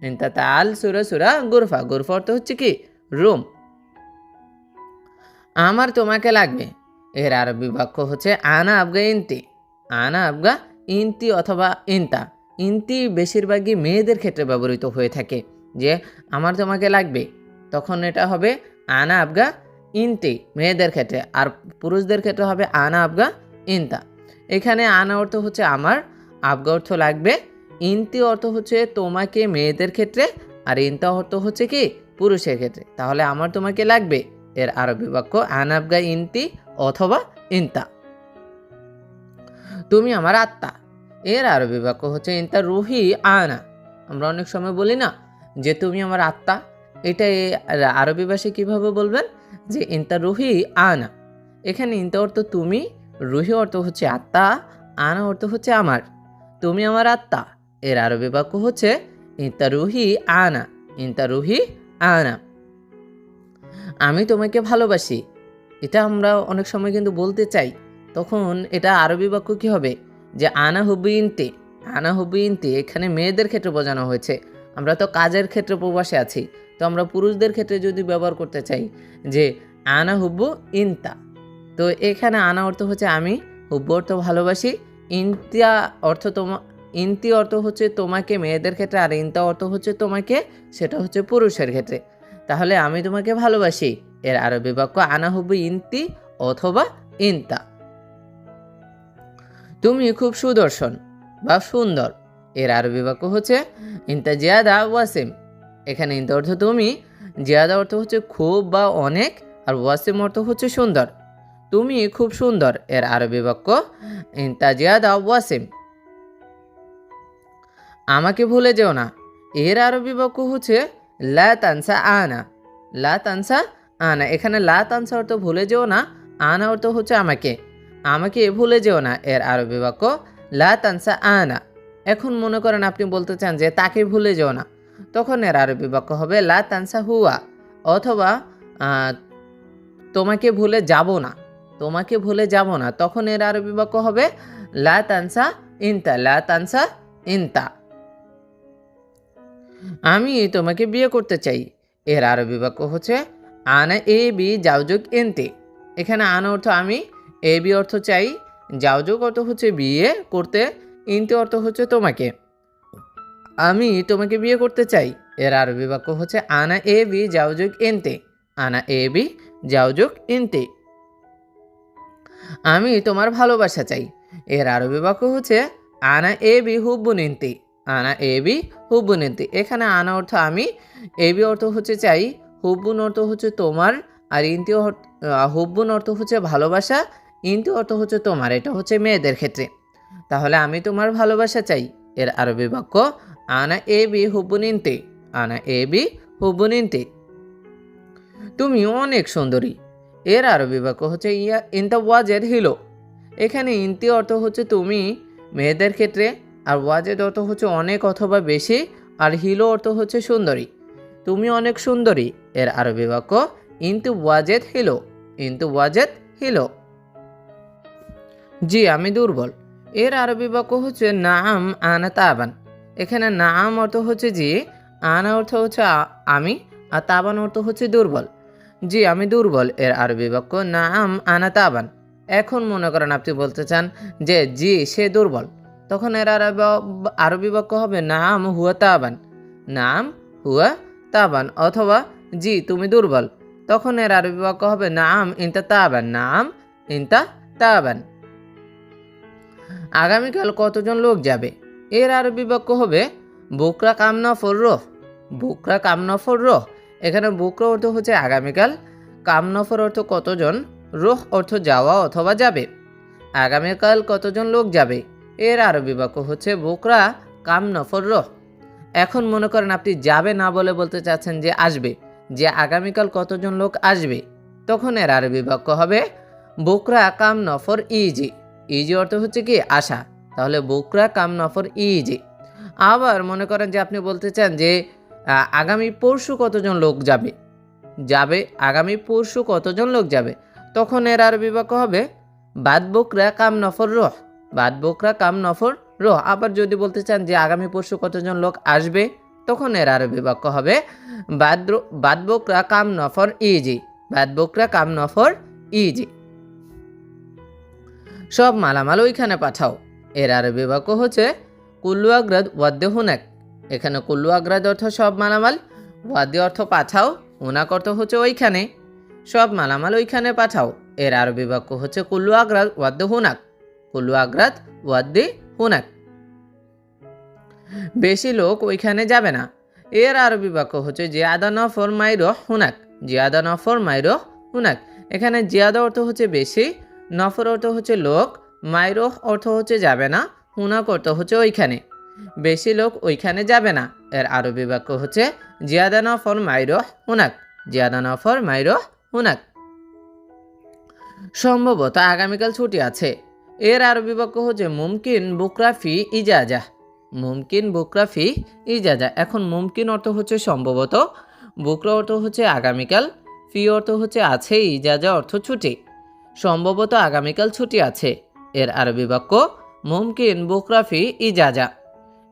ইনতা তাআল সুরা সুরা গুরফা। গুরফা অর্থ হচ্ছে কি? রুম। আমার তোমাকে লাগবে এর আরবি বাক্য হচ্ছে আনা আবগা ইনতি। আনা আবগা ইনতি অথবা ইনতা। ইনতি বেশিরভাগই মেয়েদের ক্ষেত্রে ব্যবহৃত হয়ে থাকে, যে আমার তোমাকে লাগবে, তখন এটা হবে আনা আবগা ইনতি মেয়েদের ক্ষেত্রে, আর পুরুষদের ক্ষেত্রে হবে আনা আবগা ইনতা। এখানে আনা অর্থ হচ্ছে আমার, আবগা অর্থ লাগবে, ইনতি অর্থ হচ্ছে তোমাকে মেয়েদের ক্ষেত্রে, আর ইনতা অর্থ হচ্ছে কি পুরুষের ক্ষেত্রে। তাহলে আমার তোমাকে লাগবে এর আরবি বাক্য আনা আবগা ইনতি অথবা ইনতা। তুমি আমার আত্মা, এর আরবি বাক্য হচ্ছে ইনতা রুহি আনা। আমরা অনেক সময় বলি না যে তুমি আমার আত্মা, এটা আরবি ভাষায় কীভাবে বলবেন, যে ইনতা রুহি আনা। এখানে ইনতা অর্থ তুমি, রুহি অর্থ হচ্ছে আত্মা, আনা অর্থ হচ্ছে আমার। তুমি আমার আত্মা, এর আরবি বাক্য হচ্ছে ইনতা রুহি আনা। ইনতা রুহি আনা। আমি তোমাকে ভালোবাসি, এটা আমরা অনেক সময় কিন্তু বলতে চাই, তখন এটা আরবি বাক্য কী হবে, যে আনা হুব্বি ইনতি। আনা হুব্বি ইনতি এখানে মেয়েদের ক্ষেত্রে বোঝানো হয়েছে। আমরা তো কাজের ক্ষেত্রে প্রবাসে আছি, তো আমরা পুরুষদের ক্ষেত্রে যদি ব্যবহার করতে চাই যে আনা হুব্বু ইনতা, তো এখানে আনা অর্থ হচ্ছে আমি, হুব্বু অর্থ ভালোবাসি, ইনতিয়া অর্থ ইনতি অর্থ হচ্ছে তোমাকে মেয়েদের ক্ষেত্রে, আর ইনতা অর্থ হচ্ছে তোমাকে, সেটা হচ্ছে পুরুষের ক্ষেত্রে। তাহলে আমি তোমাকে ভালোবাসি এর আরবি বাক্য আনা হুব্বু ইনতি অথবা ইনতা। তুমি খুব সুদর্শন বা সুন্দর, এর আরবি বাক্য হচ্ছে ইনতা জিয়াদা ওয়াসিম। এখানে ইনতা অর্থ তুমি, জিয়াদা অর্থ হচ্ছে খুব বা অনেক, আর ওয়াসিম অর্থ হচ্ছে সুন্দর। তুমি খুব সুন্দর এর আরবি বাক্য ইনতা জিয়াদা ওয়াসিম। আমাকে ভুলে যেও না, এর আরবি বাক্য হচ্ছে লা তানসা আনা। লা তানসা আনা। এখানে লা তানসা অর্থ ভুলে যেও না, আনা অর্থ হচ্ছে আমাকে। আমাকে ভুলে যেও না এর আরবি বাক্য লা তানসা আনা। এখন মনে করেন আপনি বলতে চান যে তাকে ভুলে যেও না, তখন এর আরবি বাক্য হবে লা তানসা হুয়া, অথবা তোমাকে ভুলে যাব না। তোমাকে ভুলে যাব না, তখন এর আরবি বাক্য হবে লা তানসা ইনতা। লা তানসা ইনতা। আমি তোমাকে বিয়ে করতে চাই, এর আরবি বাক্য হচ্ছে আনা এ বি জাউজুক ইনতি। এখানে আনা অর্থ আমি, এ বি অর্থ চাই, জাউজুক অর্থ হচ্ছে বিয়ে করতে, ইনতি অর্থ হচ্ছে তোমাকে। আমি তোমাকে বিয়ে করতে চাই, এর আরবি বাক্য হচ্ছে আনা এ বি জাউজুক ইনতি। আনা এ বি জাউজুক ইনতি। আমি তোমার ভালোবাসা চাই, এর আরবি বাক্য হচ্ছে আনা এ বি হুব্বুন ইনতি। আনা এ বি হুব্বুন ইনতি। এখানে আনা অর্থ আমি, এ বি অর্থ হচ্ছে চাই, হুব্বুন অর্থ হচ্ছে তোমার, আর ইনতি হুব্বুন অর্থ হচ্ছে ভালোবাসা, ইনতি অর্থ হচ্ছে তোমার। এটা হচ্ছে মেয়েদের ক্ষেত্রে। তাহলে আমি তোমার ভালোবাসা চাই এর আরবি বাক্য আনা এ বি হুব্বুন ইনতি। আনা এ বি হুব্বুন ইনতি। তুমি অনেক সুন্দরী, এর আরবি বাক্য হচ্ছে ইনতা ওয়াজেদ হিলো। এখানে ইনতি অর্থ হচ্ছে তুমি মেয়েদের ক্ষেত্রে, আর ওয়াজেদ অর্থ হচ্ছে অনেক অথবা বেশি, আর হিলো অর্থ হচ্ছে সুন্দরী। তুমি অনেক সুন্দরী এর আরবি বাক্য ইনতু ওয়াজেদ হিলো। ইনতু ওয়াজেদ হিলো। জি আমি দুর্বল, এর আরবি বাক্য হচ্ছে নাম আনা তাবান। এখানে নাম অর্থ হচ্ছে জি, আনা অর্থ হচ্ছে আমি, আর তাবান অর্থ হচ্ছে দুর্বল। জি আমি দুর্বল এর আরবি বাক্য নাম আনা তাবান। এখন মনে করেন আপনি বলতে চান যে জি সে দুর্বল, তখন এর আরবি বাক্য হবে নাম হুয়া তাবান। নাম হুয়া তাবান। অথবা জি তুমি দুর্বল, তখন এর আরবি বাক্য হবে নাম ইনতা তাবান। নাম ইনতা তাবান। আগামীকাল কতজন লোক যাবে, এর আরবি বাক্য হবে বুকরা কামনা ফর রোহ। বুকরা কামনা ফর রোহ। এখানে বুকরা অর্থ হচ্ছে আগামীকাল, কামনফর অর্থ কতজন, রোহ অর্থ যাওয়া অথবা যাবে। আগামীকাল কতজন লোক যাবে, এর আরবি বাক্য হচ্ছে বুকরা কামনফর রোহ। এখন মনে করেন আপনি যাবে না বলে বলতে চাচ্ছেন যে আসবে, যে আগামীকাল কতজন লোক আসবে, তখন এর আরবি বাক্য হবে বুকরা কামনফর ইজি। ইজি অর্থ হচ্ছে কি আশা, তাহলে বুকরা কামনফর ইজি। আবার মনে করেন যে আপনি বলতে চান যে আগামী পরশু কতজন লোক যাবে, আগামী পরশু কতজন লোক যাবে, তখন এর আরবি বাক্য হবে বাদ বকরা কাম নফর রোহ। বাদ বকরা কাম নফর রোহ। আবার যদি বলতে চান যে আগামী পরশু কতজন লোক আসবে, তখন এর আরবি বাক্য হবে বাদ বকরা কাম নফর ইজি। বাদ বকরা কাম নফর ইজি। সব মালামাল ওইখানে পাঠাও। এর আরবি বাক্য হচ্ছে কুল্লু আগ্রাদ ওয়াদ্দে হুনাক। এখানে কুল্লু আগ্রাদ অর্থ সব মালামাল, ওয়াদ্দে অর্থ পাঠাও, হুনাক অর্থ হচ্ছে ওইখানে। সব মালামাল ওইখানে পাঠাও। এর আরবি বাক্য হচ্ছে কুল্লু আগ্রাদ ওয়াদ্দে হুনাক। কুল্লু আগ্রাদ ওয়াদ্দে হুনাক। বেশি লোক ওইখানে যাবে না। এর আরবি বাক্য হচ্ছে জিয়াদা নফর মাইরো হুনাক। জিয়াদা নফর মাইরো হুনাক। এখানে জিয়াদা অর্থ হচ্ছে বেশি, নফর অর্থ হচ্ছে লোক, মাইরো অর্থ হচ্ছে যাবে না, হুনাক অর্থ হচ্ছে ওইখানে। বেশি লোক ওইখানে যাবে না। এর আরবি বাক্য হচ্ছে জিয়াদা নফর মাইরো হুনাক। জিয়াদা নফর মাইরো হুনাক। সম্ভবত আগামীকাল ছুটি আছে। এর আরবি বাক্য হচ্ছে মুমকিন বুকরা ফি ইজাজা। মুমকিন বুকরা ফি ইজাজা। এখন মুমকিন অর্থ হচ্ছে সম্ভবত, বুকরা অর্থ হচ্ছে আগামীকাল, ফি অর্থ হচ্ছে আছে, ইজাজা অর্থ ছুটি। সম্ভবত আগামীকাল ছুটি আছে। এর আরবি বাক্য মুমকিন বুকরা ফি ইজাজা।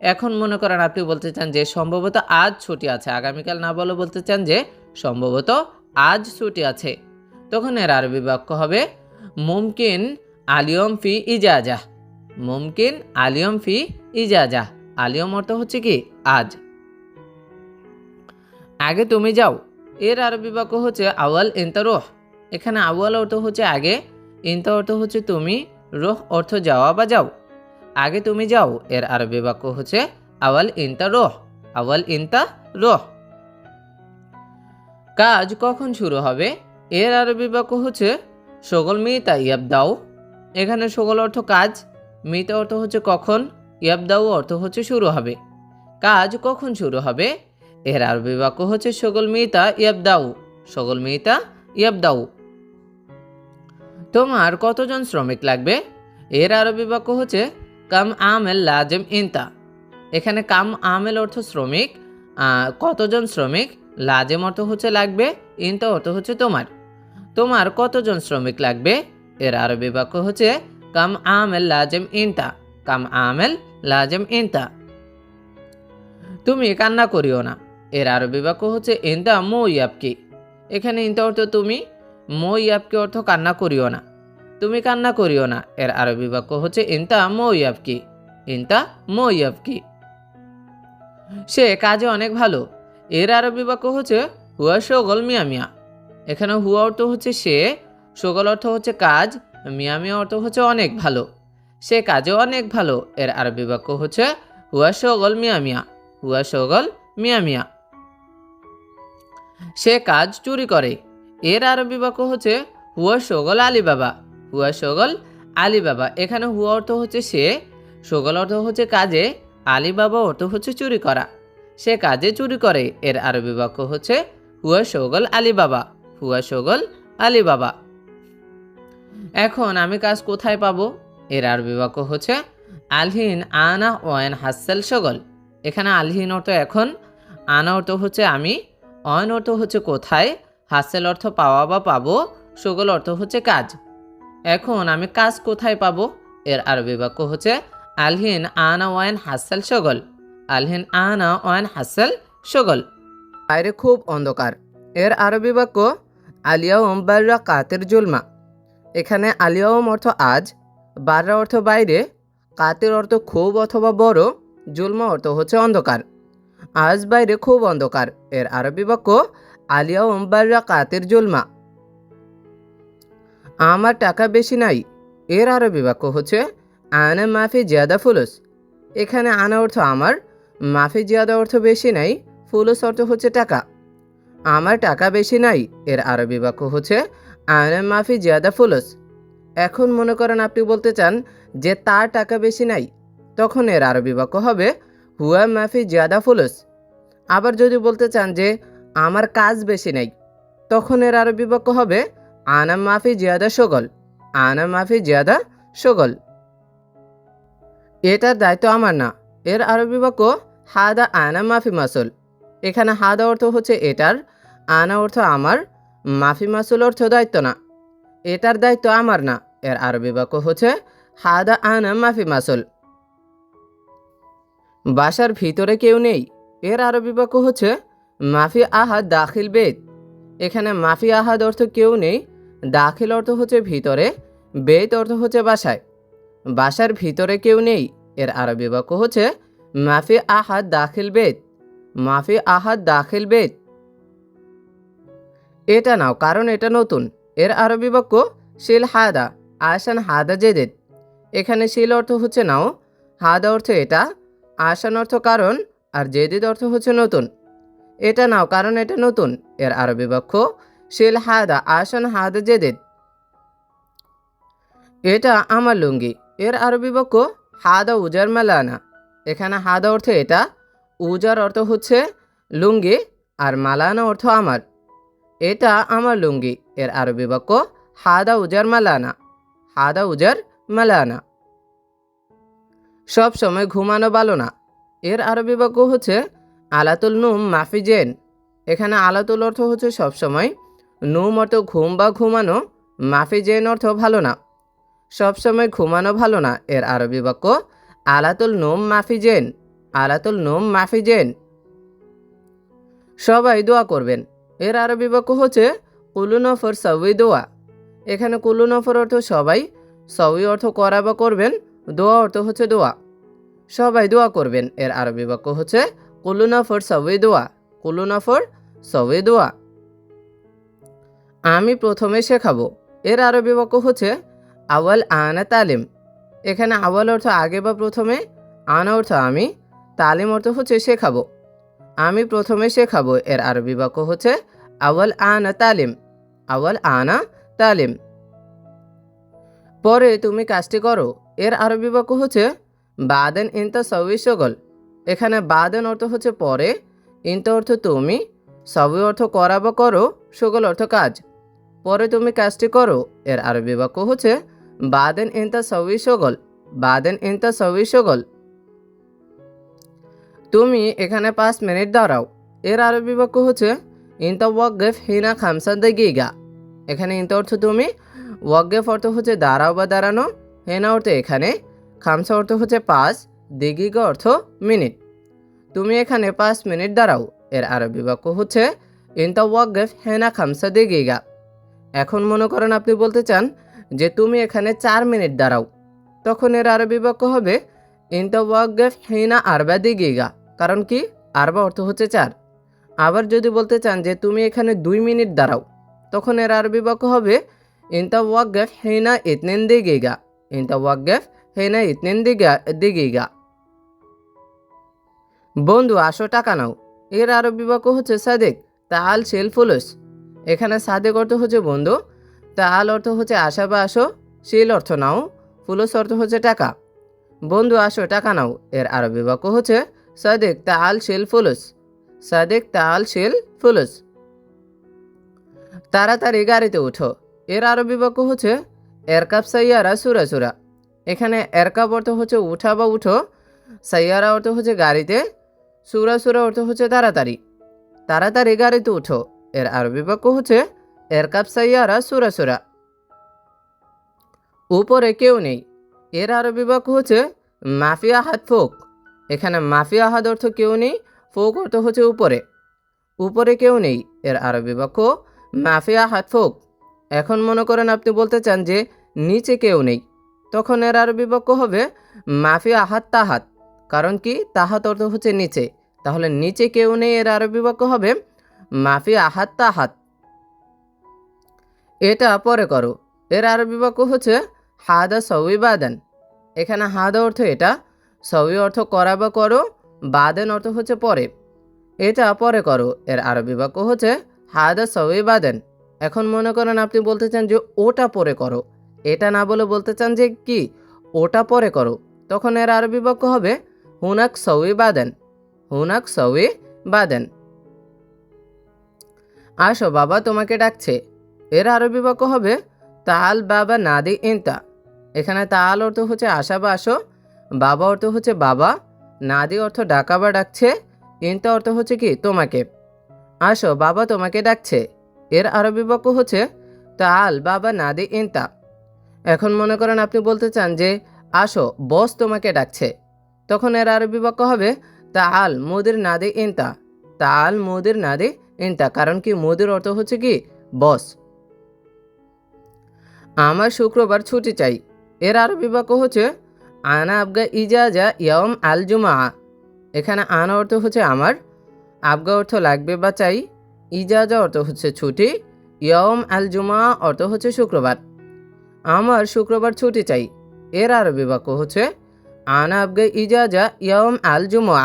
এখন মনে করেন আপনি বলতে চান যে সম্ভবত আজ ছুটি আছে, আগামীকাল না বলে বলতে চান যে সম্ভবত আজ ছুটি আছে, তখন এর আরবি বাক্য হবে মুমকিন আলিয়ম ফি ইজাজা। মুমকিন আলিয়ম ফি ইজাজা। আলিয়ম অর্থ হচ্ছে কি আজ। আগে তুমি যাও। এর আরবি বাক্য হচ্ছে আওয়াল ইনতা রোহ। এখানে আওয়াল অর্থ হচ্ছে আগে, ইনতা অর্থ হচ্ছে তুমি, রোহ অর্থ যাওয়া বা যাও। আগে তুমি যাও। এর আরবি বাক্য হচ্ছে আওয়াল ইনতা রোহ। আওয়াল ইনতা রোহ। কাজ কখন শুরু হবে? এর আরবি বাক্য হচ্ছে শগল মিতা ইয়াবদাও। এখানে শগল অর্থ কাজ, মিতা অর্থ হচ্ছে কখন, ইয়াবদাও অর্থ হচ্ছে শুরু হবে। কাজ কখন শুরু হবে? এর আরবি বাক্য হচ্ছে শগল মিতা ইয়াবদাও। শগল মিতা ইয়াবদাও। তোমার কতজন শ্রমিক লাগবে? এর আরবি বাক্য হচ্ছে কাম আমেল লাজেম ইনতা। এখানে কাম আমেল অর্থ শ্রমিক, কতজন শ্রমিক, লাজেম অর্থ হচ্ছে লাগবে, ইনতা অর্থ হচ্ছে তোমার। তোমার কতজন শ্রমিক লাগবে? এর আরবি বাক্য হচ্ছে কাম আমেল লাজেম ইনতা। কাম আমেল লাজেম ইনতা। তুমি কান্না করিও না। এর আরবি বাক্য হচ্ছে ইনতা মো ইয়াবকি। এখানে ইনতা অর্থ তুমি, মো ইয়াবকি অর্থ কান্না করিও না। তুমি কান্না করিও না। এর আরবি বাক্য হচ্ছে ইনতা মো ইয়াবকি। ইনতা মো ইয়াবকি। সে কাজে অনেক ভালো। এর আরবি বাক্য হচ্ছে হুয়া শগল মিয়া মিয়া। এখানে হুয়া অর্থ হচ্ছে সে, শগল অর্থ হচ্ছে কাজ, মিয়া মিয়া অর্থ হচ্ছে অনেক ভালো। সে কাজে অনেক ভালো। এর আরবি বাক্য হচ্ছে হুয়া শগল মিয়া মিয়া। হুয়া শগল মিয়া মিয়া। সে কাজ চুরি করে। এর আরবি বাক্য হচ্ছে হুয়া শগল আলী বাবা। হুয়া শগল আলী বাবা। এখানে হুয়া অর্থ হচ্ছে সে, শগল অর্থ হচ্ছে কাজে, আলী বাবা অর্থ হচ্ছে চুরি করা। সে কাজে চুরি করে। এর আরবি বাক্য হচ্ছে হুয়া শগল আলী বাবা। হুয়া শগল আলী বাবা। এখন আমি কাজ কোথায় পাবো? এর আরবি বাক্য হচ্ছে আলহিন আনা ওয়ান হাসেল শগল। এখানে আলহিন অর্থ এখন, আনা অর্থ হচ্ছে আমি, অয়ন অর্থ হচ্ছে কোথায়, হাসেল অর্থ পাওয়া বা পাবো, শগল অর্থ হচ্ছে কাজ। এখন আমি কাজ কোথায় পাবো? এর আরবি বাক্য হচ্ছে আলহিন আনা ওয়ান হাসেল শগল। আলহিন আনা ওয়ান হাসেল শগল। বাইরে খুব অন্ধকার। এর আরবি বাক্য আলিয়াউম বাররা কাতের জুলমা। এখানে আলিয়াউম অর্থ আজ, বাররা অর্থ বাইরে, কাতের অর্থ খুব অথবা বড়, জুলমা অর্থ হচ্ছে অন্ধকার। আজ বাইরে খুব অন্ধকার। এর আরবি বাক্য আলিয়াউম বাররা কাতের জুলমা। আমার টাকা বেশি নাই। এর আরবি বাক্য হচ্ছে আনা মাফি জিয়াদা ফুলুস। এখানে আনা অর্থ আমার, মাফি জিয়াদা অর্থ বেশি নাই, ফুলুস অর্থ হচ্ছে টাকা। আমার টাকা বেশি নাই। এর আরবি বাক্য হচ্ছে আনা মাফি জিয়াদা ফুলুস। এখন মনে করেন আপনি বলতে চান যে তার টাকা বেশি নাই, তখন এর আরবি বাক্য হবে হুয়া মাফি জিয়াদা ফুলুস। আবার যদি বলতে চান যে আমার কাজ বেশি নাই, তখন এর আরবি বাক্য হবে আনা মাফি জিয়াদা শগল। আনা মাফি জিয়াদা শগল। এটার দায়িত্ব আমার না। এর আরবি বাক্য হাদা আনা মাফি মাসুল। এখানে হাদা অর্থ হচ্ছে এটার, আনা অর্থ আমার, মাফি মাসুল অর্থ দায়িত্ব না। এটার দায়িত্ব আমার না। এর আরবি বাক্য হচ্ছে হাদা আনা মাফি মাসুল। বাসার ভিতরে কেউ নেই। এর আরবি বাক্য হচ্ছে মাফি আহাদ দাখিল বেদ। এখানে মাফি আহাদ অর্থ কেউ নেই, দাখিল অর্থ হচ্ছে ভিতরে, বেত অর্থ হচ্ছে বাসায়। বাসার ভিতরে কেউ নেই এর আরবি বাক্য হচ্ছে মাফি আহাদ দাখিল বেত। মাফি আহাদ দাখিল বেত। এটা নাও কারণ এটা নতুন এর আরবি বাক্য শিল হাদা আসান হাদা জেদেদ। এখানে শিল অর্থ হচ্ছে নাও, হাদা অর্থ এটা, আসান অর্থ কারণ, আর জেদিদ অর্থ হচ্ছে নতুন। এটা নাও কারণ এটা নতুন এর আরবি বাক্য শিল হাদা আসান হাদা জেদেদ। এটা আমার লুঙ্গি এর আরবি বাক্য হাদা উজার মালানা। এখানে হাদা অর্থ এটা, উজার অর্থ হচ্ছে লুঙ্গি, আর মালানা অর্থ আমার। এটা আমার লুঙ্গি এর আরবি বাক্য হাদা উজার মালানা। হাদা উজার মালানা। সব সময় ঘুমানো ভালো না এর আরবি বাক্য হচ্ছে আলাতুল নুম মাফি জেন। এখানে আলাতুল অর্থ হচ্ছে সবসময়, নুম অর্থ ঘুম বা ঘুমানো, মাফি জেন অর্থ ভালো না। সবসময় ঘুমানো ভালো না এর আরবি বাক্য আলাতুল নুম মাফি জেন। আলাতুল নুম মাফি জেন। সবাই দোয়া করবেন এর আরবি বাক্য হচ্ছে কুলু নফর সাউই দোয়া। এখানে কুলু নফর অর্থ সবাই, সাউই অর্থ করা বা করবেন, দোয়া অর্থ হচ্ছে দোয়া। সবাই দোয়া করবেন এর আরবি বাক্য হচ্ছে কুলু নফর সাউই দোয়া। কুলু নফর সাউই দোয়া। আমি প্রথমে শেখাবো এর আরবি বাক্য হচ্ছে আওয়াল আনা তালিম। এখানে আওয়াল অর্থ আগে বা প্রথমে, আনা অর্থ আমি, তালিম অর্থ হচ্ছে শেখাবো। আমি প্রথমে শেখাবো এর আরবি বাক্য হচ্ছে আওয়াল আনা তালিম। আওয়াল আনা তালিম। পরে তুমি কাজটি করো এর আরবি বাক্য হচ্ছে বাদেন ইনতা সউই শগল। এখানে বাদেন অর্থ হচ্ছে পরে, ইনতা অর্থ তুমি, সউই অর্থ করা বা করো, শগল অর্থ কাজ। পরে তুমি কাজটি করো এর আরবি বাক্য হচ্ছে বাদেন ইনতা সউই শগল। বাদেন ইনতা সউই শগল। তুমি এখানে 5 মিনিট দাঁড়াও এর আরবি বাক্য হচ্ছে ইনতা ওয়াকগেফ হিনা খামসা দাগিগা। এখানে ইনতা অর্থ তুমি, ওয়াকগেফ অর্থ হচ্ছে দাঁড়াও বা দাঁড়ানো, হেনা অর্থ এখানে, খামসা অর্থ হচ্ছে 5, দিগিগা অর্থ মিনিট। তুমি এখানে 5 মিনিট দাঁড়াও এর আরবি বাক্য হচ্ছে ইনতা ওয়াকগেফ হেনা খামসা দিগিগা। এখন মনে করেন আপনি বলতে চান যে তুমি এখানে 4 মিনিট দাঁড়াও, তখন এর আরবি বাক্য হবে ইনতা ওয়াকগেফ হিনা আরবা দিগিগা। কারণ কি, আরবা অর্থ হচ্ছে 4। আবার যদি বলতে চান যে তুমি এখানে 2 মিনিট দাঁড়াও, তখন এর আরবি বাক্য হবে ইনতা ওয়াকগেফ হিনা ইতনিন দিগিগা। ইনতা ওয়াকগেফ হিনা ইতনিন দিগিগা। বন্ধু আসো টাকা নাও এর আরবি বাক্য হচ্ছে সাদেক তাল শিল ফুলুস। এখানে সাদেক অর্থ হচ্ছে বন্ধু, তাল অর্থ হচ্ছে আসা বা আসো, শিল অর্থ নাও, ফুলুস অর্থ হচ্ছে টাকা। বন্ধু আসো টাকা নাও এর আরবি বাক্য হচ্ছে সাদেক তাল শিল ফুলুস। সাদেক তাল শিল ফুলুস। তাড়াতাড়ি গাড়িতে উঠো এর আরবি বাক্য হচ্ছে এরকাব সাইয়ারা সুরা সুরা। এখানে এরকাব অর্থ হচ্ছে উঠা বা উঠো, সাইয়ারা অর্থ হচ্ছে গাড়িতে, সুরা সুরা অর্থ হচ্ছে তাড়াতাড়ি। তাড়াতাড়ি গাড়িতে উঠো এর আরবি বাক্য হচ্ছে এরকাব সাইয়ারা সুরা সুরা। উপরে কেউ নেই এর আরবি বাক্য হচ্ছে মাফি আহাদ ফোক। এখানে মাফি আহাদ অর্থ কেউ নেই, ফোক অর্থ হচ্ছে উপরে। উপরে কেউ নেই এর আরবি বাক্য মাফি আহাদ ফোক। এখন মনে করেন আপনি বলতে চান যে নিচে কেউ নেই, তখন এর আরবি বাক্য হবে মাফি আহাদ তাহাত। কারণ কি, তাহাত অর্থ হচ্ছে নিচে, তাহলে নিচে কেউ নেই এর আরবি বাক্য হবে মাফি আহাদ তাহাত। এটা পরে করো এর আরবি বাক্য হচ্ছে হাদা সউই বাদান। এখানে হাদা অর্থ এটা, সউই অর্থ করা বা করো, বাদেন অর্থ হচ্ছে পরে। এটা পরে করো এর আরবি বাক্য হচ্ছে হাদা সউই বাদেন। এখন মনে করেন আপনি বলতে চান যে ওটা পরে করো, এটা না বলে বলতে চান যে কি ওটা পরে করো, তখন এর আরবি বাক্য হবে হুনাক সউই বাদেন। হুনাক সউই বাদেন। আসো বাবা তোমাকে ডাকছে এর আরবি বাক্য হবে তাল বাবা নাদি ইনতা। এখানে তাল অর্থ হচ্ছে আসা বা আসো, বাবা অর্থ হচ্ছে বাবা, নাদি অর্থ ডাকা বা ডাকছে, ইনতা অর্থ হচ্ছে কি তোমাকে। আসো বাবা তোমাকে ডাকছে এর আরবি বাক্য হচ্ছে তাল বাবা নাদি ইনতা। এখন মনে করেন আপনি বলতে চান যে আসো বস তোমাকে ডাকছে, তখন এর আরবি বাক্য হবে তাল মুদির নাদি ইনতা। তাল মুদির নাদি ইনতা, কারণ কি মুদির অর্থ হচ্ছে কি বস। আমার শুক্রবার ছুটি চাই, এর আরবি বাক্য হচ্ছে আনা আবগা ইজাজা ইয়ম আল জুমা। এখানে আনা অর্থ হচ্ছে আমার, আবগা অর্থ লাগবে বা চাই, ইজাজা অর্থ হচ্ছে ছুটি, ইয়ম আল জুমা অর্থ হচ্ছে শুক্রবার। আমার শুক্রবার ছুটি চাই, এর আরবি বাক্য হচ্ছে আনা আবগা ইজাজা ইয়ম আল জুমা।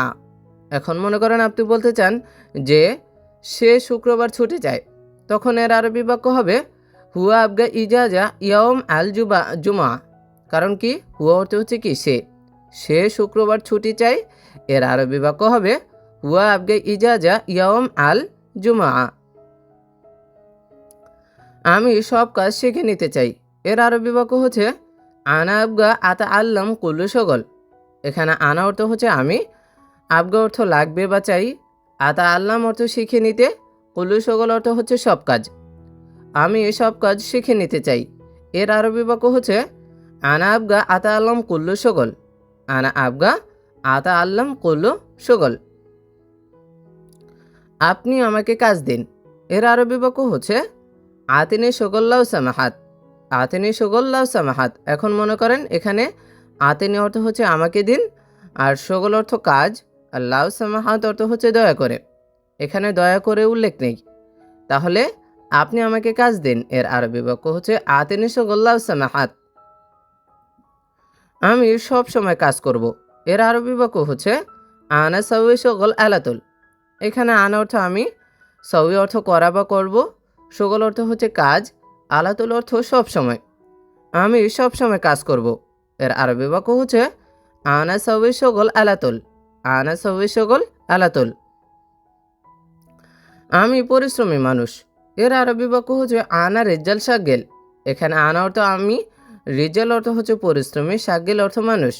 এখন মনে করেন আপনি বলতে চান যে সে শুক্রবার ছুটি চায়, তখন এর আরবি বাক্য হবে হুয়া আবগা ইজাজা ইয়ম আল জুমা। কারণ কি হুয়া অর্থ হচ্ছে কি সে শুক্রবার ছুটি চায়, এর আরবি বাক্য হবে হুয়া আবগা ইজাজা ইয়ম আল জুমা। আমি সব কাজ শিখে নিতে চাই, এর আরবি বাক্য হচ্ছে আনা আবগা আতা আল্লাম কুল্লু সগল। এখানে আনা অর্থ হচ্ছে আমি, আবগা অর্থ লাগবে বা চাই, আতা আল্লাম অর্থ শিখে নিতে, কুল্লু সগল অর্থ হচ্ছে সব কাজ। আমি সব কাজ শিখে নিতে চাই, এর আরবি বাক্য হচ্ছে আনা আবগা আতা আল্লাম কুল্লু সগল। আনা আবগা আতা আল্লাম কুল্লু সগল। আপনি আমাকে কাজ দিন, এর আরবি বাক্য হচ্ছে আতিনি সগল্লাউ সামাহাত। আতিনি সগল্লাউ সামাহাত। এখন মনে করেন এখানে আতিনি অর্থ হচ্ছে আমাকে দিন, আর সগল অর্থ কাজ, আর লাউ সামাহাত অর্থ হচ্ছে দয়া করে। এখানে দয়া করে উল্লেখ নেই, তাহলে আপনি আমাকে কাজ দিন, এর আরবি বাক্য হচ্ছে আতিনি সগল্লাউ সামাহাত। আমি সব সময় কাজ করব, এর আরবি বাক্য হচ্ছে আনা সাউই সগল আলাতুল। এখানে আনা অর্থ আমি, সাউই অর্থ করা বা করব, সগল অর্থ হচ্ছে কাজ, আলাতুল অর্থ সব সময়। আমি সব সময় কাজ করব, এর আরবি বাক্য হচ্ছে আনা সাউই সগল আলাতুল। আনা সাউই সগল আলাতুল। আমি পরিশ্রমী মানুষ, এর আরবি বাক্য হচ্ছে আনা রেজ্জাল শাগেল। এখানে আনা অর্থ আমি, রিজাল অর্থ হচ্ছে পরিশ্রমী, শাগেল অর্থ মানুষ।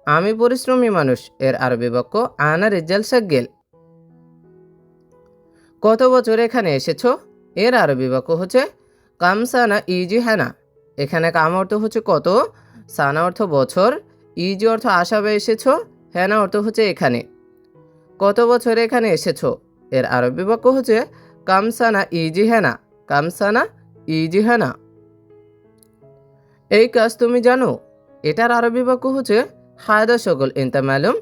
আমি পরিশ্রমী মানুষ, এর আরবি বাক্য আনা রেজ্জাল শাগেল। কত বছর এখানে এসেছো, এর আরবি বাক্য হচ্ছে কামসানা ইজি হ্যানা। এখানে কাম অর্থ হচ্ছে কত, সানা অর্থ বছর, ইজি অর্থ আসা বা এসেছো, হ্যানা অর্থ হচ্ছে এখানে। কত বছর এখানে এসেছো, এর আরবি বাক্য হচ্ছে কামসানা ইজি হ্যানা। কামসানা ইজি হ্যানা। এই কাজ তুমি জানো, এটার আরবি বাক্য হচ্ছে হায়দা সগল ইনতা মালুম।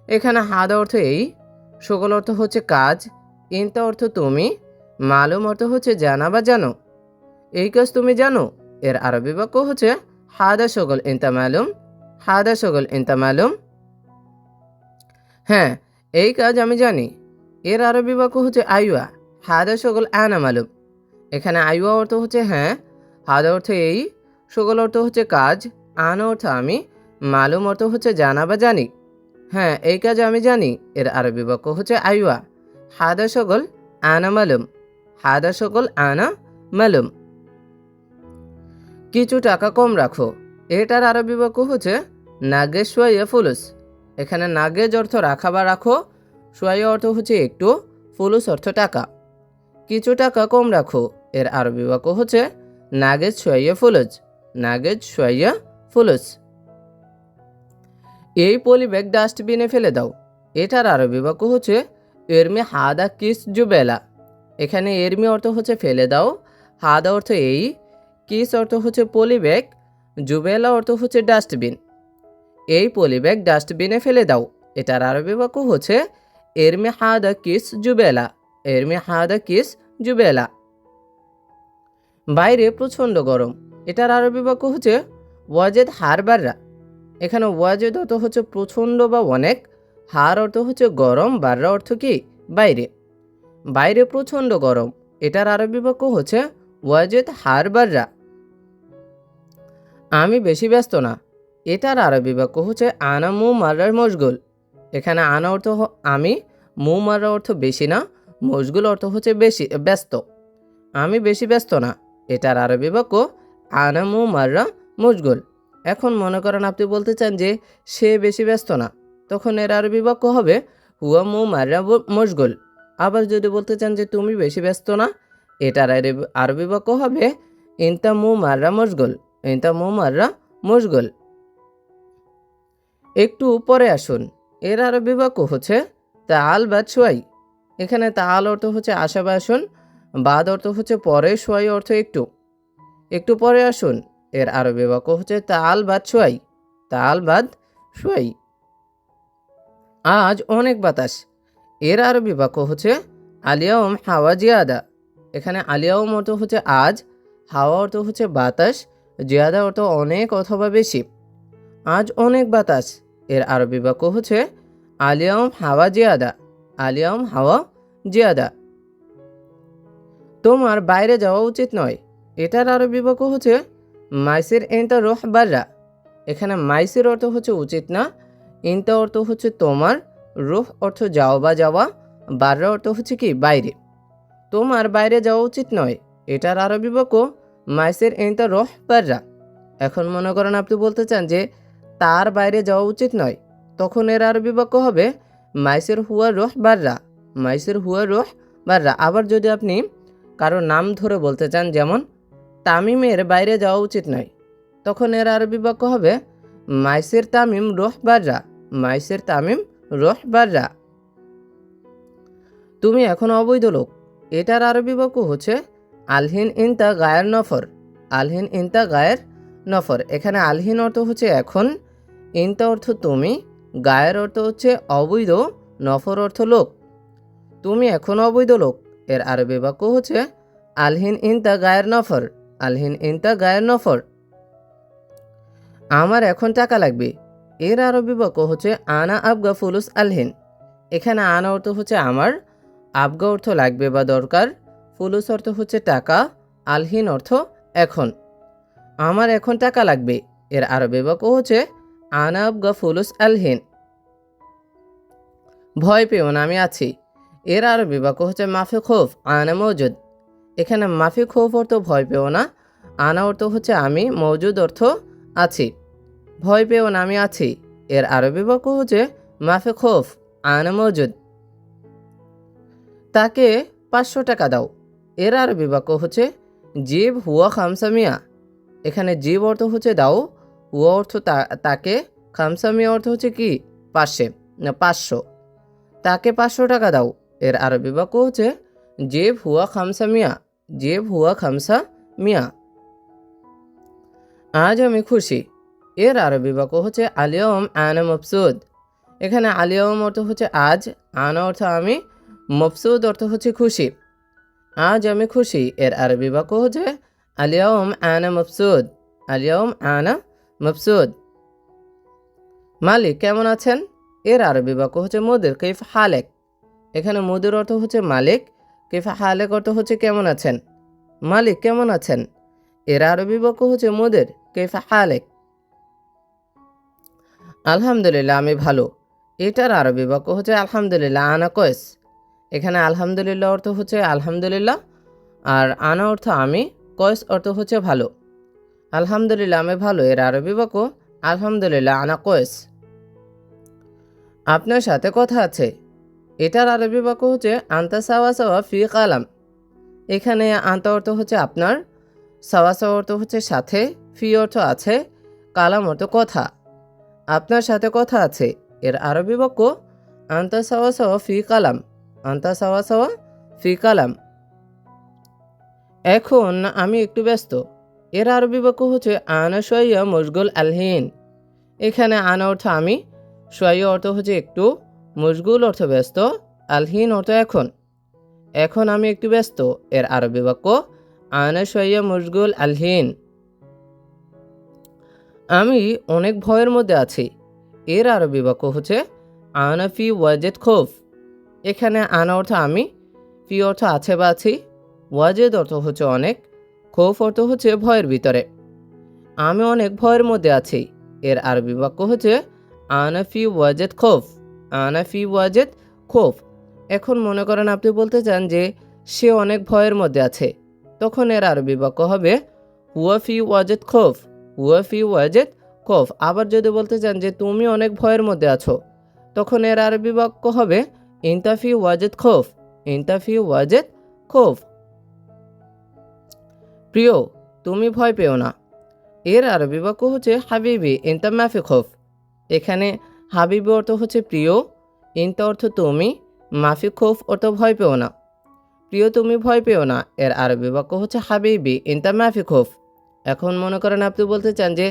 এখানে হাদা অর্থ এই, সগল অর্থ হচ্ছে কাজ, ইনতা অর্থ তুমি, মালুম অর্থ হচ্ছে জানা বা জানো। এই কাজ তুমি জানো, এর আরবি বাক্য হচ্ছে হাদা সগল ইনতা মালুম। হাদা সগল ইনতা মালুম। হ্যাঁ, এই কাজ আমি জানি, এর আরবি বাক্য হচ্ছে আইওয়া। হাদা সগল আনা মালুম। এখানে আইওয়া অর্থ হচ্ছে হ্যাঁ, হাদা অর্থ এই, সগল অর্থ হচ্ছে কাজ, আনা অর্থ আমি, মালুম অর্থ হচ্ছে জানা বা জানি। হ্যাঁ, এই কাজ আমি জানি, এর আরবি বাক্য হচ্ছে আইওয়া। হাদা সগল আনা মালুম। হাদা সগল আনা মালুম। কিছু টাকা কম রাখো, এটার আরবি বাক্য হচ্ছে নাগেজ সোয়া ফুলুস। এখানে নাগেজ অর্থ রাখা বা রাখো, সোয়া অর্থ হচ্ছে একটু, ফুলুস অর্থ টাকা। কিছু টাকা কম রাখো, এর আরবি বাক্য হচ্ছে নাগেজ সোয়া ফুলুস। নাগেজ সোয়া ফুলুস। এই পলি ব্যাগ ডাস্টবিনে ফেলে দাও, এটার আরবি বাক্য হচ্ছে এরমি হাদা কিস জুবেলা। এখানে এরমি অর্থ হচ্ছে ফেলে দাও, হাদা অর্থ এই, কিস অর্থ হচ্ছে পলি ব্যাগ, জুবেলা অর্থ হচ্ছে ডাস্টবিন। এই পলি ব্যাগ ডাস্টবিনে ফেলে দাও, এটার আরবি বাক্য হচ্ছে এরমি হাদা কিস জুবেলা। এরমি হাদা কিস জুবেলা। বাইরে প্রচণ্ড গরম, এটার আরবি বাক্য হচ্ছে ওয়াজেদ হারবাররা। এখানে ওয়াজেদ অর্থ হচ্ছে প্রচণ্ড বা অনেক, হার অর্থ হচ্ছে গরম, বাররা অর্থ কি বাইরে। বাইরে প্রচণ্ড গরম, এটার আরবি বাক্য হচ্ছে ওয়াজেদ হারবাররা। আমি বেশি ব্যস্ত না, এটার আরবি বাক্য হচ্ছে আনা মু মার্রার মশগুল। এখানে আনা অর্থ আমি, মু মার্রা অর্থ বেশি না, মশগুল অর্থ হচ্ছে বেশি ব্যস্ত। আমি বেশি ব্যস্ত না, এটার আরবি বাক্য আনা মু মার্রা মশগুল। এখন মনে করেন আপনি বলতে চান যে সে বেশি ব্যস্ত না, তখন এর আরবি বাক্য হবে হুয়া মু মার্রা মশগুল। আবার যদি বলতে চান যে তুমি বেশি ব্যস্ত না, এটার আরবি বাক্য হবে ইনতা মু মার্রা মশগুল। ইনতা মু মার্রা মশগুল। একটু পরে আসুন, এর আরবি বাক্য হচ্ছে তাআল বাদ শুয়াই। এখানে তাল অর্থ হচ্ছে আসা বা আসুন, বাদ অর্থ হচ্ছে পরে, সোয়াই অর্থ একটু, একটু পরে আসুন। এর আরবি বাক্য হচ্ছে তাল বাদ সোয়াই, তাল বাদ সোয়াই। আজ অনেক বাতাস, এর আরবি বাক্য হচ্ছে আলিয়াউম হাওয়া জিয়াদা। এখানে আলিয়াউম অর্থ হচ্ছে আজ, হাওয়া অর্থ হচ্ছে বাতাস, জিয়াদা অর্থ অনেক অথবা বেশি। আজ অনেক বাতাস, এর আরবি বাক্য হচ্ছে আলিয়াউম হাওয়া জিয়াদা, আলিয়াউম হাওয়া জিয়াদা। তোমার বাইরে যাওয়া উচিত নয়, এটার আরবি বাক্য হচ্ছে মাইসির ইনতা রোহ বাররা। এখানে মাইসির অর্থ হচ্ছে উচিত না, ইনতা অর্থ হচ্ছে তোমার, রুহ অর্থ যাও বা যাওয়া, বাররা অর্থ হচ্ছে কি বাইরে। তোমার বাইরে যাওয়া উচিত নয়, এটার আরবি বাক্য মাইসির ইনতা রোহ বাররা। এখন মনে করেন আপনি বলতে চান যে তার বাইরে যাওয়া উচিত নয়, তখন এর আরবি বাক্য হবে মাইসির হুয়া রোহ বাররা, মাইসির হুয়া রোহ বাররা। আবার যদি আপনি কারো নাম ধরে বলতে চান, যেমন তামিমের বাইরে যাওয়া উচিত নয়, তখন এর আরবি বাক্য হবে মাইসির তামিম রোহ বাররা, মাইসির তামিম রোহ বাররা। তুমি এখন অবৈধ লোক, এটার আরবি বাক্য হচ্ছে আলহিন ইনতা গায়ের নফর, আলহিন ইনতা গায়ের নফর। এখানে আলহিন অর্থ হচ্ছে এখন, ইনতা অর্থ তুমি, গায়ের অর্থ হচ্ছে অবৈধ, নফর অর্থ লোক। তুমি এখন অবৈধ লোক, এর আরবি বাক্য হচ্ছে আলহিন ইনতা গায়ের নফর, আলহিন ইনতা গায়ের নফর। আমার এখন টাকা লাগবে, এর আরবি বাক্য হচ্ছে আনা আবগা ফুলুস আলহিন। এখানে আনা অর্থ হচ্ছে আমার, আবগা অর্থ লাগবে বা দরকার, ফুলুস অর্থ হচ্ছে টাকা, আলহিন অর্থ এখন। আমার এখন টাকা লাগবে, এর আরবি বাক্য হচ্ছে আনা আবগা ফুলুস আলহিন। ভয় পেও না, আমি আছি, এর আরবি বাক্য হচ্ছে মাফি খোফ আনা মৌজুদ। এখানে মাফি খোফ অর্থ ভয় পেও না, আনা অর্থ হচ্ছে আমি, মৌজুদ অর্থ আছি। ভয় পেও না, আমি আছি, এর আরবি বাক্য হচ্ছে মাফি খোফ আনা মৌজুদ। তাকে 500 টাকা দাও, এর আরবি বাক্য হচ্ছে জিব হুয়া খামসা মিয়া। এখানে জিব অর্থ হচ্ছে দাও, হুয়া অর্থ তাকে, খামসা মিয়া অর্থ হচ্ছে কি পাশে না 500। তাকে 500 টাকা দাও, এর আরবি বাক্য হচ্ছে জিব হুয়া খামসা মিয়া, জিব হুয়া খামসা মিয়া। আজ আমি খুশি, এর আরবি বাক্য হচ্ছে আলিয়ম আনা মবসুদ। এখানে আলিয়ম অর্থ হচ্ছে আজ, আনা অর্থ আমি, মবসুদ অর্থ হচ্ছে খুশি। আজ আমি খুশি, এর আরবি বাক্য হচ্ছে আলিয়ম আনা মবসুদ, আলিয়ম আনা মবসুদ। মালিক কেমন আছেন, এর আরবি বাক্য হচ্ছে মুদির কৈফ হালেক। এখানে মুদির অর্থ হচ্ছে মালিক, কৈফ হালেক অর্থ হচ্ছে কেমন আছেন। মালিক কেমন আছেন, এর আরবি বাক্য হচ্ছে মুদির কৈফ হালেক। আলহামদুলিল্লাহ আমি ভালো, এটার আরবি বাক্য হচ্ছে আলহামদুলিল্লাহ আনা কয়েস। এখানে আলহামদুলিল্লাহ অর্থ হচ্ছে আলহামদুলিল্লাহ, আর আনা অর্থ আমি, কয়েস অর্থ হচ্ছে ভালো। আলহামদুলিল্লাহ আমি ভালো, এর আরবি বাক্য আলহামদুলিল্লাহ আনা কয়েস। আপনার সাথে কথা আছে, এটার আরবি বাক্য হচ্ছে আন্তা সাওয়া সাওয়া ফি কালাম। এখানে আন্তা অর্থ হচ্ছে আপনার, সাওয়া সাওয়া অর্থ হচ্ছে সাথে, ফি অর্থ আছে, কালাম অর্থ কথা। আপনার সাথে কথা আছে, এর আরবি বাক্য আন্তা সাওয়া সাওয়া ফি কালাম, আন্তা সাওয়া সাওয়া ফি কালাম। এখন আমি একটু ব্যস্ত, এর আরবি বাক্য হচ্ছে আনা শোয়া মশগুল আলহিন। এখানে আনা অর্থ আমি, শোয়া অর্থ হচ্ছে একটু, মশগুল অর্থ ব্যস্ত, আলহিন অর্থ এখন। এখন আমি একটু ব্যস্ত, এর আরবি বাক্য আনা শোয়া মশগুল আলহিন। আমি অনেক ভয়ের মধ্যে আছি, এর আরবি বাক্য হচ্ছে আনা ফি ওয়াজেদ খোফ। এখানে আনা অর্থ আমি, ফি অর্থ আছে বা আছি, ওয়াজেদ অর্থ হচ্ছে অনেক, খোফ অর্থ হচ্ছে ভয়ের ভিতরে। আমি অনেক ভয়ের মধ্যে আছি, এর আরবি বাক্য হচ্ছে আনা ফি ওয়াজেদ খোফ, আনা ফি ওয়াজেদ খোফ। এখন মনে করেন আপনি বলতে চান যে সে অনেক ভয়ের মধ্যে আছে, তখন এর আরবি বাক্য হবে হুয়া ফি ওয়াজেদ খোফ, হুয়া ফি ওয়াজেদ খোফ। আবার যদি বলতে চান যে তুমি অনেক ভয়ের মধ্যে আছো, তখন এর আরবি বাক্য হবে ইনতা ফি ওয়াজেদ খোফ, ইনতা ফি ওয়াজেদ খোফ। প্রিয় তুমি ভয় পেও না, এর আরবি বাক্য হচ্ছে হাবিবি ইনতা মাফি খোফ। এখানে হাবিবি অর্থ হচ্ছে প্রিয়, ইনতা অর্থ তুমি, মাফি খৌফ অর্থ ভয় পেও না। প্রিয় তুমি ভয় পেও না এর আরবি বাক্য হচ্ছে হাবিবি ইনতা মাফি খৌফ। এখন মনে করেন আপনি বলতে চান যে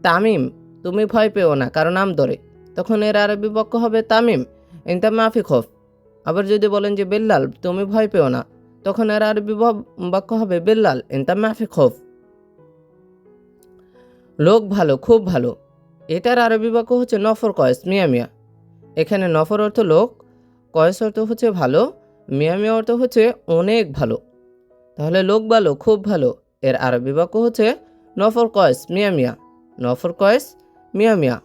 তামিম তুমি ভয় পেও না কারণ নাম ধরে, তখন এর আরবি বাক্য হবে তামিম ইনতা মাফি খৌফ। আবার যদি বলেন যে বিল্লাল তুমি ভয় পেও না, তখন এর আরবি বাক্য হবে বিল্লাল ইনতা মাফি খৌফ। লোক ভালো খুব ভালো, এটার আরবি বাক্য হচ্ছে নফর কয়েস মিয়া মিয়া। এখানে নফর অর্থ লোক, কয়েস অর্থ হচ্ছে ভালো, মিয়া মিয়া অর্থ হচ্ছে অনেক ভালো। তাহলে লোক ভালো খুব ভালো এর আরবি বাক্য হচ্ছে নফর কয়েস মিয়া মিয়া। নফর কয়েস মিয়া মিয়া।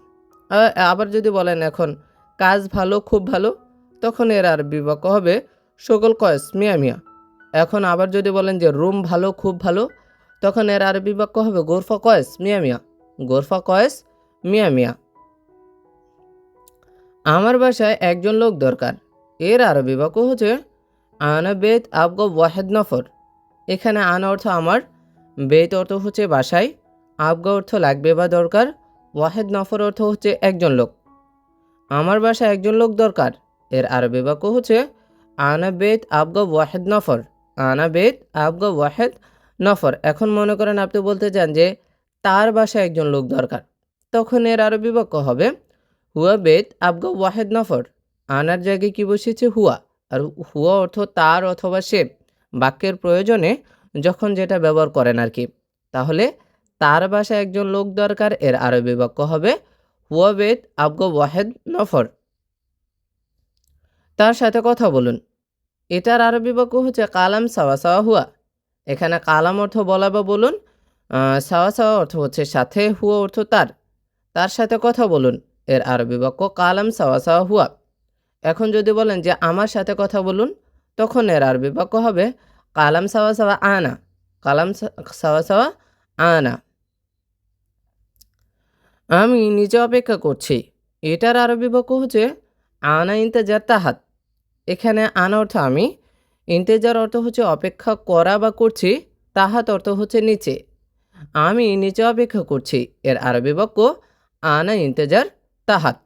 আবার যদি বলেন এখন কাজ ভালো খুব ভালো, তখন এর আরবি বাক্য হবে সকল কয়েস মিয়া মিয়া। এখন আবার যদি বলেন যে রুম ভালো খুব ভালো, তখন এর আরবি বাক্য হবে গোরফা কয়েস মিয়া মিয়া। গোরফা কয়েস মিয়া মিয়া। আমার বাসায় একজন লোক দরকার, এর আরবি বাক্য হচ্ছে আনা বেত আবগো ওয়াহেদ নফর। এখানে আনা অর্থ আমার, বেত অর্থ হচ্ছে বাসায়, আবগা অর্থ লাগবে বা দরকার, ওয়াহেদ নফর অর্থ হচ্ছে একজন লোক। আমার বাসায় একজন লোক দরকার এর আরবি বাক্য হচ্ছে আনা বেত আবগা ওয়াহেদ নফর। আনা বেত আবগা ওয়াহেদ নফর। এখন মনে করেন আপনি বলতে চান যে তার বাসায় একজন লোক দরকার, তখন এর আরবি বাক্য হবে হুয়া বেত আবগা ওয়াহেদ নফর। আনার জায়গায় কি বসেছে হুয়া, আর হুয়া অর্থ তার অথবা সে, বাক্যের প্রয়োজনে যখন যেটা ব্যবহার করেন আর কি। তাহলে তার বাসায় একজন লোক দরকার এর আরবি বাক্য হবে হুয়া বেত আবগা ওয়াহেদ নফর। তার সাথে কথা বলুন, এটার আরবি বাক্য হচ্ছে কালাম সাওয়া সাওয়া হুয়া। এখানে কালাম অর্থ বলা বা বলুন, সাওয়া সাওয়া অর্থ হচ্ছে সাথে, হুয়া অর্থ তার। তার সাথে কথা বলুন এর আরবি বাক্য কালাম সাওয়া সাওয়া হুয়া। এখন যদি বলেন যে আমার সাথে কথা বলুন, তখন এর আরবি বাক্য হবে কালাম সাওয়া সাওয়া আনা। কালাম সাওয়া সাওয়া আনা। আমি নিজে অপেক্ষা করছি, এটার আরবি বাক্য হচ্ছে আনা ইন্তেজার তাহাত। এখানে আনা অর্থ আমি, ইন্তেজার অর্থ হচ্ছে অপেক্ষা করা বা করছি, তাহাত অর্থ হচ্ছে নিচে। আমি নিচে অপেক্ষা করছি এর আরবি বাক্য আনা ইন্তেজার তাহাত।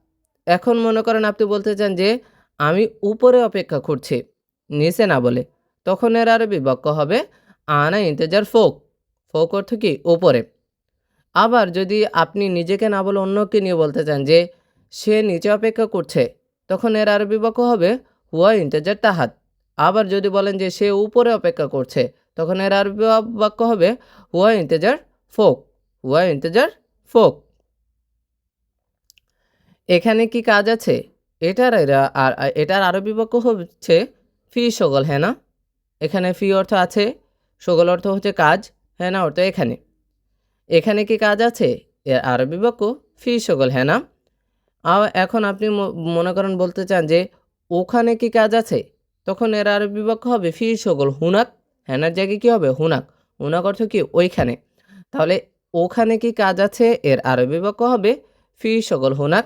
এখন মনে করেন আপনি বলতে চান যে আমি উপরে অপেক্ষা করছি, নিচে না বলে, তখন এর আরবি বাক্য হবে আনা ইন্তেজার ফোক। ফোক অর্থ কি উপরে। আবার যদি আপনি নিজেকে না বলে অন্যকে নিয়ে বলতে চান যে সে নিচে অপেক্ষা করছে, তখন এর আরবি বাক্য হবে হুয়া ইন্তেজার তাহাত। আবার যদি বলেন যে সে উপরে অপেক্ষা করছে, তখন এর আরবি বাক্য হবে হুয়া ইন্তেজার ফোক। হুয়া ইন্তেজার ফোক। এখানে কি কাজ আছে, এটার আরবি বাক্য হচ্ছে ফি সগল হ্যাঁ না। এখানে ফি অর্থ আছে, সগল অর্থ হচ্ছে কাজ, হ্যাঁ না অর্থ এখানে। এখানে কি কাজ আছে এর আরবি বাক্য ফি সগল হ্যাঁ না। এখন আপনি মনে করেন বলতে চান যে ওখানে কি কাজ আছে, তখন এর আরবি বাক্য হবে ফি সগল হুনাক। হ্যানার জায়গায় কি হবে হুনাক। হুনাক অর্থ কি ওইখানে। তাহলে ওখানে কি কাজ আছে এর আরবি বাক্য হবে ফি সগল হুনাক।